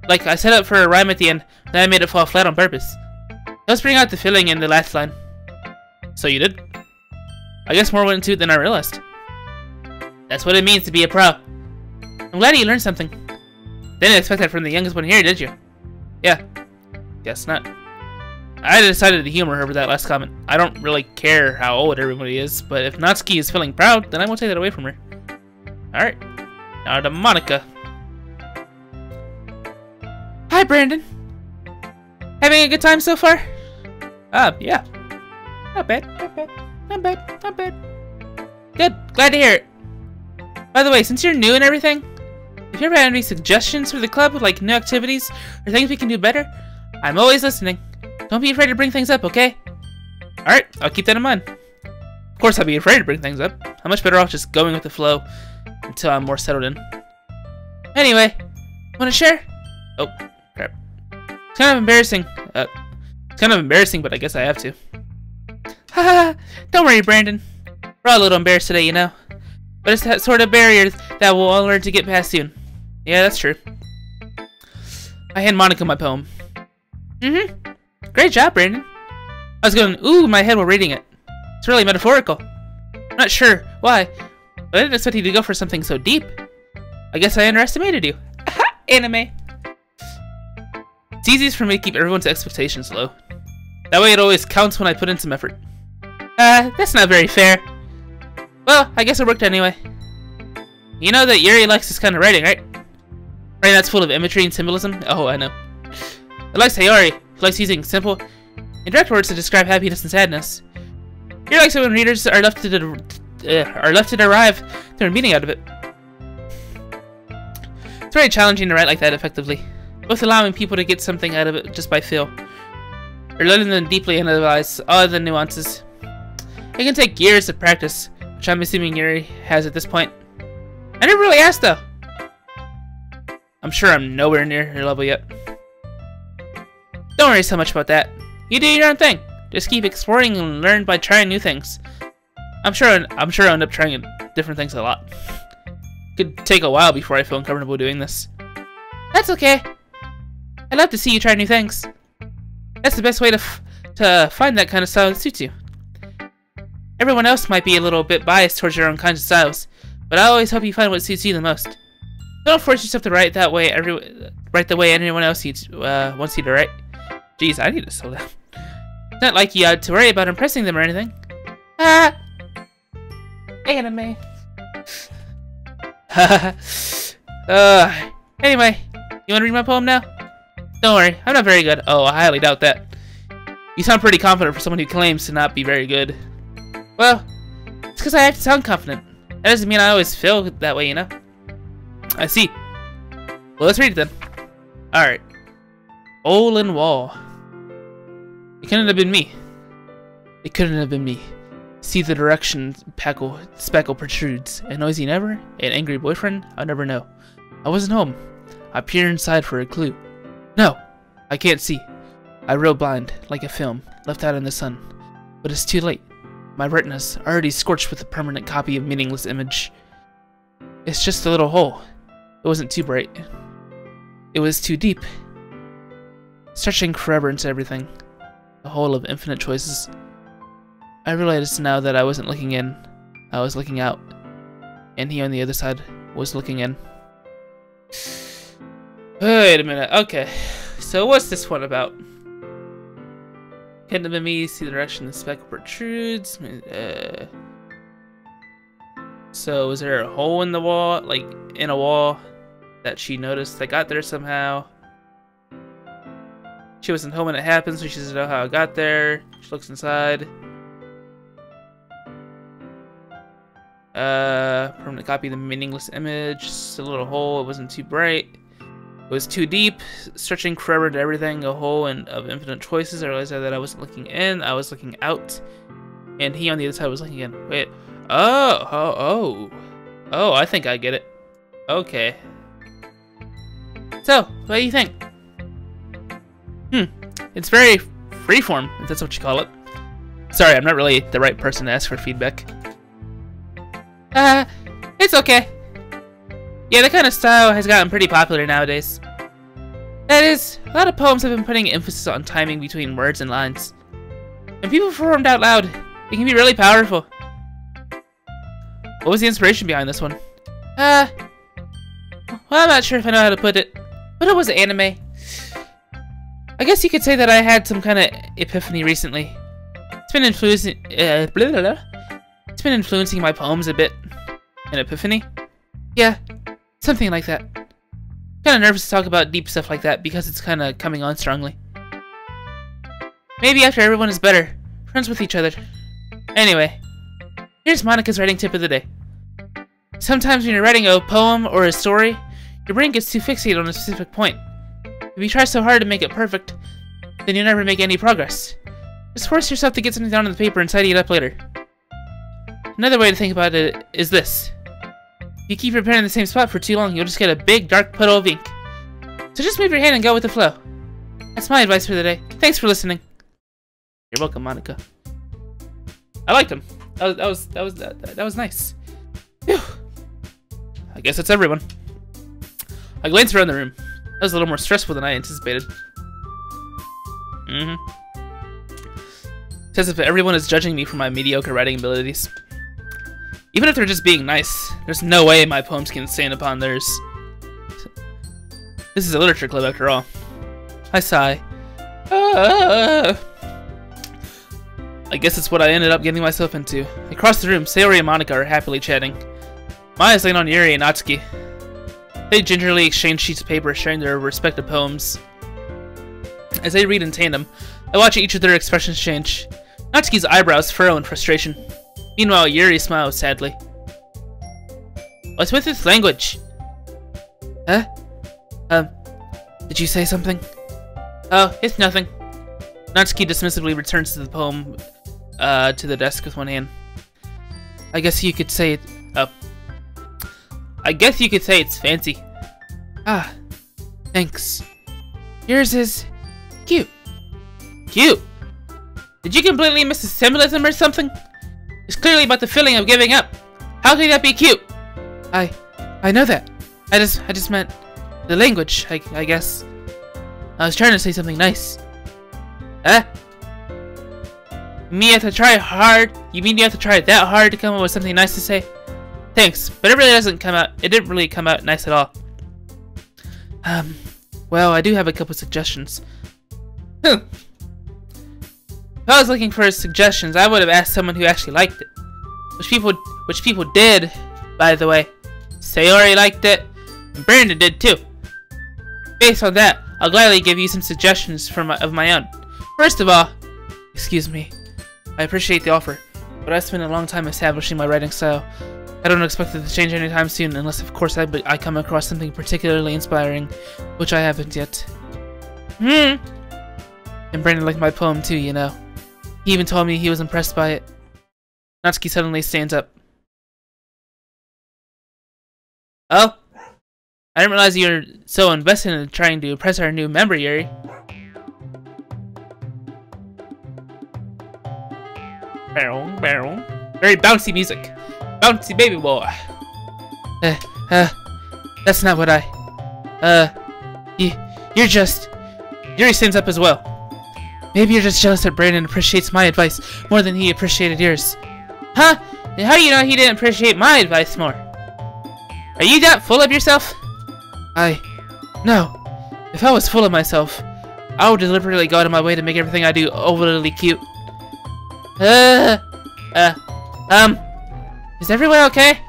Like, I set up for a rhyme at the end, then I made it fall flat on purpose. Let's bring out the feeling in the last line. So you did? I guess more went into it than I realized. That's what it means to be a pro. I'm glad you learned something. Didn't expect that from the youngest one here, did you? Yeah. Guess not. I decided to humor her with that last comment. I don't really care how old everybody is, but if Natsuki is feeling proud, then I won't take that away from her. Alright. Now to Monica. Hi, Brandon. Having a good time so far? Yeah. Not bad, not bad, not bad, not bad. Good, glad to hear it. By the way, since you're new and everything, if you ever have any suggestions for the club, like new activities or things we can do better, I'm always listening. Don't be afraid to bring things up, okay? Alright, I'll keep that in mind. Of course I'll be afraid to bring things up. I'm much better off just going with the flow until I'm more settled in. Anyway, wanna share? Oh, crap. It's kind of embarrassing. But I guess I have to. Haha, don't worry, Brandon. We're all a little embarrassed today, you know. But it's that sort of barrier that we'll all learn to get past soon. Yeah, that's true. I hand Monica my poem. Great job, Brandon. I was going, ooh, in my head while reading it. It's really metaphorical. I'm not sure why, but I didn't expect you to go for something so deep. I guess I underestimated you. Aha, anime. It's easiest for me to keep everyone's expectations low. That way it always counts when I put in some effort. That's not very fair. Well, I guess it worked anyway. You know that Yuri likes this kind of writing, right? Right, that's full of imagery and symbolism? Oh, I know. It likes Sayori, who likes using simple, indirect words to describe happiness and sadness. Yuri likes it when readers are left to derive their meaning out of it. It's very challenging to write like that effectively, both allowing people to get something out of it just by feel, or letting them deeply analyze all the nuances. It can take years of practice, which I'm assuming Yuri has at this point. I never really asked though. I'm sure I'm nowhere near her level yet. Don't worry so much about that. You do your own thing. Just keep exploring and learn by trying new things. I'm sure I'll end up trying different things a lot. Could take a while before I feel comfortable doing this. That's okay. I'd love to see you try new things. That's the best way to find that kind of style that suits you. Everyone else might be a little bit biased towards your own kinds of styles, but I always hope you find what suits you the most. Don't force yourself to write that way. Write the way anyone else wants you to write. Jeez, I need to slow down. It's not like you had to worry about impressing them or anything. Anime. Anyway, you want to read my poem now? Don't worry, I'm not very good. Oh, I highly doubt that. You sound pretty confident for someone who claims to not be very good. Well, it's because I have to sound confident. That doesn't mean I always feel that way, you know? I see. Well, let's read it then. Alright. Hole in wall. It couldn't have been me. It couldn't have been me. See the direction speckle protrudes. A noisy neighbor? An angry boyfriend? I'll never know. I wasn't home. I peer inside for a clue. No! I can't see. I reel blind, like a film, left out in the sun. But it's too late. My retina's already scorched with a permanent copy of meaningless image. It's just a little hole. It wasn't too bright. It was too deep. Stretching forever into everything. A hole of infinite choices. I realized now that I wasn't looking in. I was looking out. And he on the other side was looking in. Wait a minute. Okay. So what's this one about? Can't have me see the direction the speckle protrudes. So is there a hole in the wall? Like in a wall that she noticed that got there somehow? She wasn't home when it happened, so she doesn't know how it got there. She looks inside. Permanent copy of the meaningless image. Just a little hole. It wasn't too bright. It was too deep. Stretching forever to everything. A hole of infinite choices. I realized that I wasn't looking in. I was looking out. And he on the other side was looking in. Wait. Oh, I think I get it. Okay. So, what do you think? It's very freeform, if that's what you call it. Sorry, I'm not really the right person to ask for feedback. It's okay. Yeah, that kind of style has gotten pretty popular nowadays. That is, a lot of poems have been putting emphasis on timing between words and lines. When people performed out loud, it can be really powerful. What was the inspiration behind this one? Well, I'm not sure if I know how to put it, but it was anime. I guess you could say that I had some kind of epiphany recently. It's been influencing, It's been influencing my poems a bit. An epiphany? Yeah, something like that. Kind of nervous to talk about deep stuff like that because it's kind of coming on strongly. Maybe after everyone is better, friends with each other. Anyway, here's Monica's writing tip of the day. Sometimes when you're writing a poem or a story, your brain gets too fixated on a specific point. If you try so hard to make it perfect, then you'll never make any progress. Just force yourself to get something down on the paper and tidy it up later. Another way to think about it is this. If you keep your pen in the same spot for too long, you'll just get a big dark puddle of ink. So just move your hand and go with the flow. That's my advice for the day. Thanks for listening. You're welcome, Monica. I liked him. That was nice. Phew. I guess that's everyone. I glanced around the room. That was a little more stressful than I anticipated. It's as if everyone is judging me for my mediocre writing abilities. Even if they're just being nice, there's no way my poems can stand upon theirs. This is a literature club after all. I sigh. I guess it's what I ended up getting myself into. Across the room, Sayori and Monica are happily chatting. Maya's laying on Yuri and Natsuki. They gingerly exchange sheets of paper, sharing their respective poems. As they read in tandem, I watch each of their expressions change. Natsuki's eyebrows furrow in frustration. Meanwhile, Yuri smiles sadly. What's with this language? Huh? Did you say something? Oh, it's nothing. Natsuki dismissively returns to the poem, to the desk with one hand. I guess you could say it. Oh. I guess you could say it's fancy. Ah, thanks. Yours is cute. Cute? Did you completely miss the symbolism or something? It's clearly about the feeling of giving up. How can that be cute? I know that. I just meant the language, I guess. I was trying to say something nice. Huh? You mean you have to try hard? You mean you have to try that hard to come up with something nice to say? Thanks, but it really doesn't come out. It didn't really come out nice at all. Well, I do have a couple suggestions. If I was looking for suggestions, I would have asked someone who actually liked it. Which people did, by the way. Sayori liked it, and Brandon did too. Based on that, I'll gladly give you some suggestions of my own. First of all, excuse me, I appreciate the offer, but I spent a long time establishing my writing style. I don't expect it to change anytime soon, unless of course I come across something particularly inspiring, which I haven't yet. And Brandon liked my poem too, you know. He even told me he was impressed by it. Natsuki suddenly stands up. Oh? I didn't realize you were so invested in trying to impress our new member, Yuri. Barrel, barrel. Very bouncy music. Bouncy baby boy. That's not what you're just... Yuri stands up as well. Maybe you're just jealous that Brandon appreciates my advice more than he appreciated yours. Huh? How do you know he didn't appreciate my advice more? Are you that full of yourself? No. If I was full of myself, I would deliberately go out of my way to make everything I do overly cute. Is everyone okay?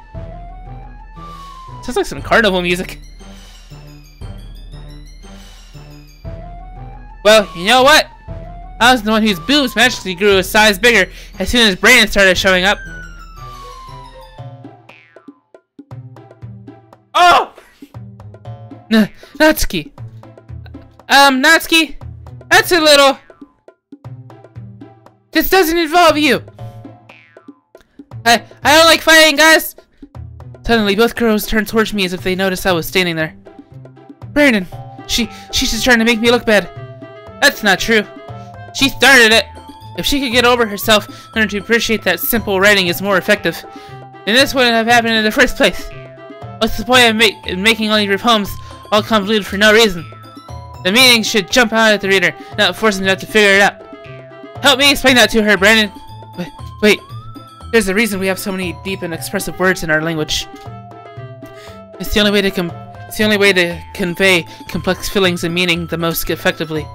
Sounds like some carnival music. Well, you know what? I was the one whose boobs magically grew a size bigger as soon as Brandon started showing up. Oh! Natsuki. Natsuki? That's a little... This doesn't involve you. I don't like fighting, guys. Suddenly, both girls turned towards me as if they noticed I was standing there. Brandon, she's just trying to make me look bad. That's not true. She started it. If she could get over herself, learn to appreciate that simple writing is more effective, then this wouldn't have happened in the first place. What's the point of making all your poems all convoluted for no reason? The meaning should jump out at the reader, not force them to have to figure it out. Help me explain that to her, Brandon. Wait. There's a reason we have so many deep and expressive words in our language. It's the only way to convey complex feelings and meaning the most effectively.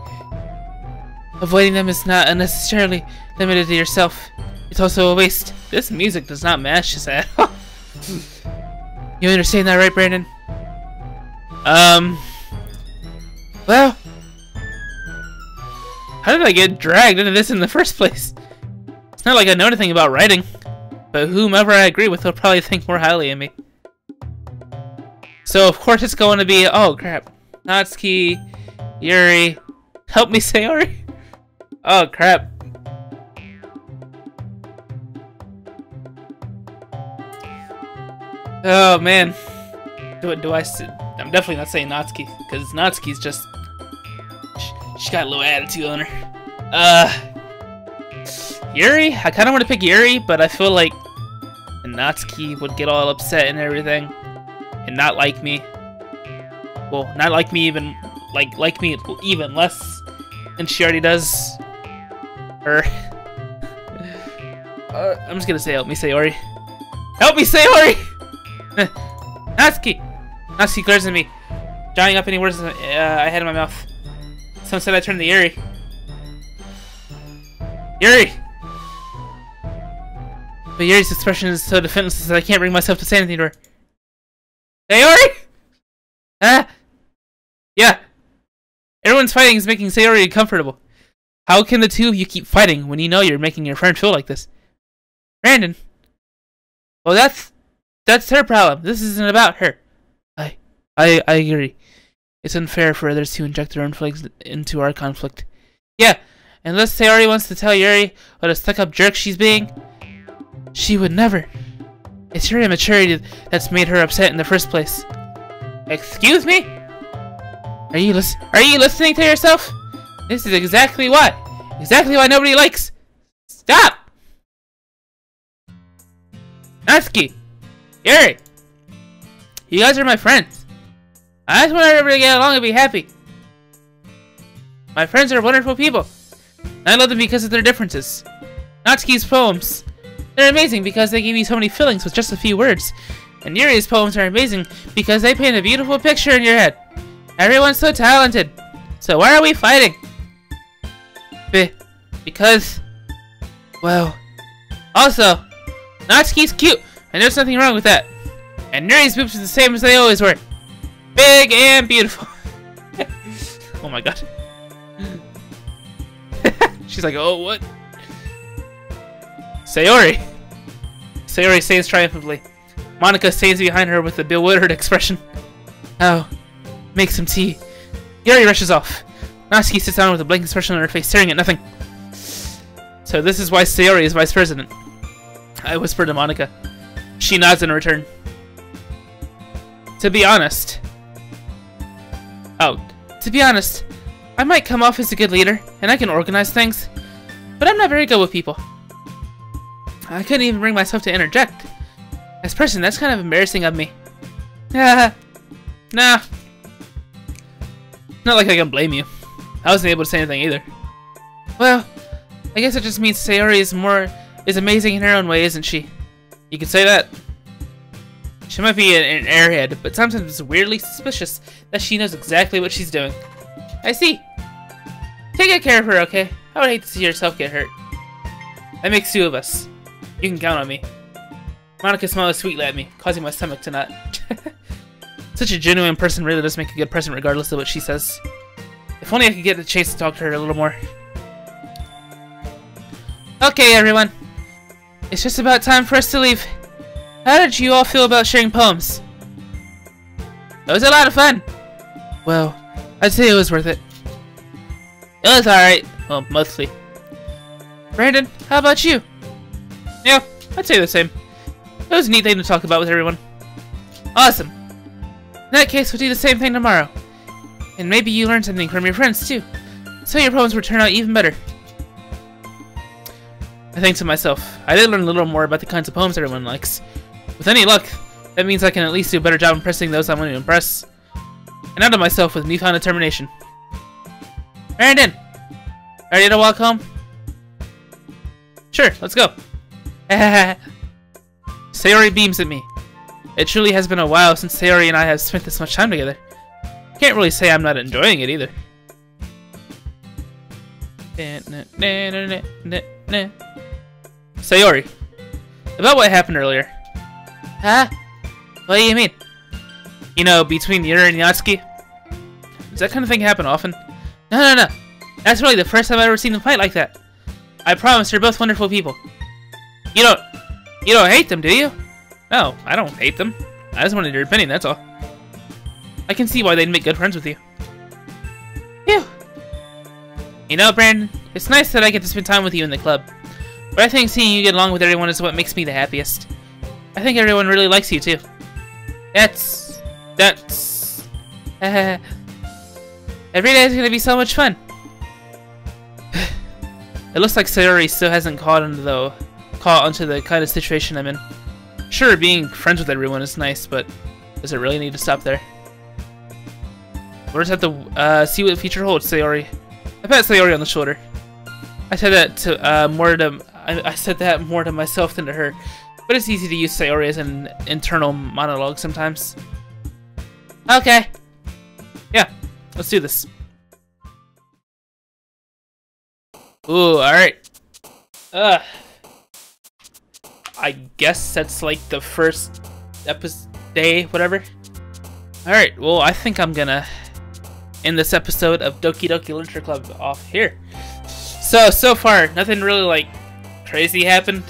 Avoiding them is not unnecessarily limited to yourself. It's also a waste. This music does not match this at all. You understand that, right, Brandon? Well, how did I get dragged into this in the first place? It's not like I know anything about writing, but whomever I agree with will probably think more highly of me. So of course it's going to be, oh crap, Natsuki, Yuri, help me, Sayori. Oh crap. Oh man. I'm definitely not saying Natsuki, because Natsuki's just... She got a little attitude on her. Yuri? I kind of want to pick Yuri, but I feel like Natsuki would get all upset and everything, and not like me. Well, not like me even... Like me even less than she already does. Her. I'm just gonna say help me, Sayori. Help me, Sayori! Natsuki! Natsuki glares at me, drawing up any words I had in my mouth. Some said I turned to Yuri. Yuri! But Yuri's expression is so defenseless that I can't bring myself to say anything to her. Sayori! Yeah. Everyone's fighting is making Sayori uncomfortable. How can the two of you keep fighting when you know you're making your friend feel like this? Brandon. Well, that's her problem. This isn't about her. I agree. It's unfair for others to inject their own feelings into our conflict. Yeah, unless Sayori wants to tell Yuri what a stuck-up jerk she's being, she would never. It's her immaturity that's made her upset in the first place. Excuse me? Are you listening to yourself? This is exactly why nobody likes. Stop! Natsuki! Yuri! You guys are my friends. I just want everybody to get along and be happy. My friends are wonderful people. I love them because of their differences. Natsuki's poems, they're amazing because they give you so many feelings with just a few words. And Yuri's poems are amazing because they paint a beautiful picture in your head. Everyone's so talented. So why are we fighting? Because... Well... Also, Natsuki's cute, and there's nothing wrong with that. And Yuri's boobs are the same as they always were. Big and beautiful. Oh my god. She's like, oh, what? Sayori. Sayori stands triumphantly. Monika stands behind her with a bewildered expression. Oh, make some tea. Yuri rushes off. Natsuki sits down with a blank expression on her face, staring at nothing. So this is why Sayori is vice president. I whispered to Monica. She nods in return. To be honest, I might come off as a good leader, and I can organize things, but I'm not very good with people. I couldn't even bring myself to interject. As a person, that's kind of embarrassing of me. Nah. Not like I can blame you. I wasn't able to say anything either. Well, I guess it just means Sayori is amazing in her own way, isn't she? You could say that. She might be an airhead, but sometimes it's weirdly suspicious that she knows exactly what she's doing. I see. Take good care of her, okay? I would hate to see yourself get hurt. That makes two of us. You can count on me. Monica smiled sweetly at me, causing my stomach to knot. Such a genuine person really does make a good person regardless of what she says. If only I could get the chance to talk to her a little more. Okay, everyone. It's just about time for us to leave. How did you all feel about sharing poems? It was a lot of fun. Well, I'd say it was worth it. It was alright. Well, mostly. Brandon, how about you? Yeah, I'd say the same. It was a neat thing to talk about with everyone. Awesome. In that case, we'll do the same thing tomorrow. And maybe you learn something from your friends, too. So your poems will turn out even better. I think to myself, I did learn a little more about the kinds of poems everyone likes. With any luck, that means I can at least do a better job impressing those I want to impress. And out of myself with newfound determination. Brandon! Ready to walk home? Sure, let's go. Sayori beams at me. It truly has been a while since Sayori and I have spent this much time together. Can't really say I'm not enjoying it either. Sayori, about what happened earlier. Huh? What do you mean? You know, between Yuri and Yatsuki? Does that kind of thing happen often? No. That's really the first time I've ever seen them fight like that. I promise they're both wonderful people. You don't hate them, do you? No, I don't hate them. I just wanted your opinion, that's all. I can see why they'd make good friends with you. Phew. You know, Brandon, it's nice that I get to spend time with you in the club. But I think seeing you get along with everyone is what makes me the happiest. I think everyone really likes you, too. That's... every day is gonna be so much fun. It looks like Sayori still hasn't caught onto the kind of situation I'm in. Sure, being friends with everyone is nice, but does it really need to stop there? We'll just have to see what the future holds, Sayori. I pat Sayori on the shoulder. I said that to I said that more to myself than to her, but it's easy to use Sayori as an internal monologue sometimes. Okay. Yeah, let's do this. Ooh, alright. I guess that's like the first day, whatever. Alright, well, I think I'm gonna end this episode of Doki Doki Literature Club off here. So far, nothing really, like, crazy happened.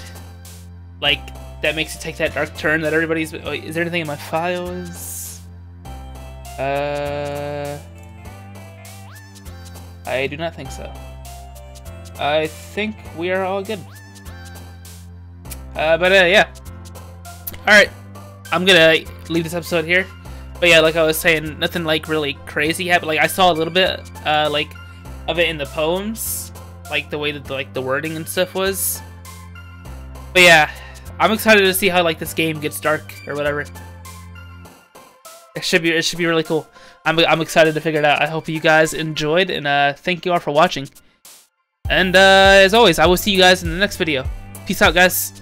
Like, that makes it take that dark turn that everybody's... Oh, is there anything in my files? I do not think so. I think we are all good. Yeah. Alright. I'm gonna leave this episode here. But yeah, like I was saying, nothing like really crazy happened. Like I saw a little bit like of it in the poems. Like the way that the wording and stuff was. But yeah, I'm excited to see how like this game gets dark or whatever. It should be really cool. I'm excited to figure it out. I hope you guys enjoyed, and thank you all for watching. And as always, I will see you guys in the next video. Peace out, guys.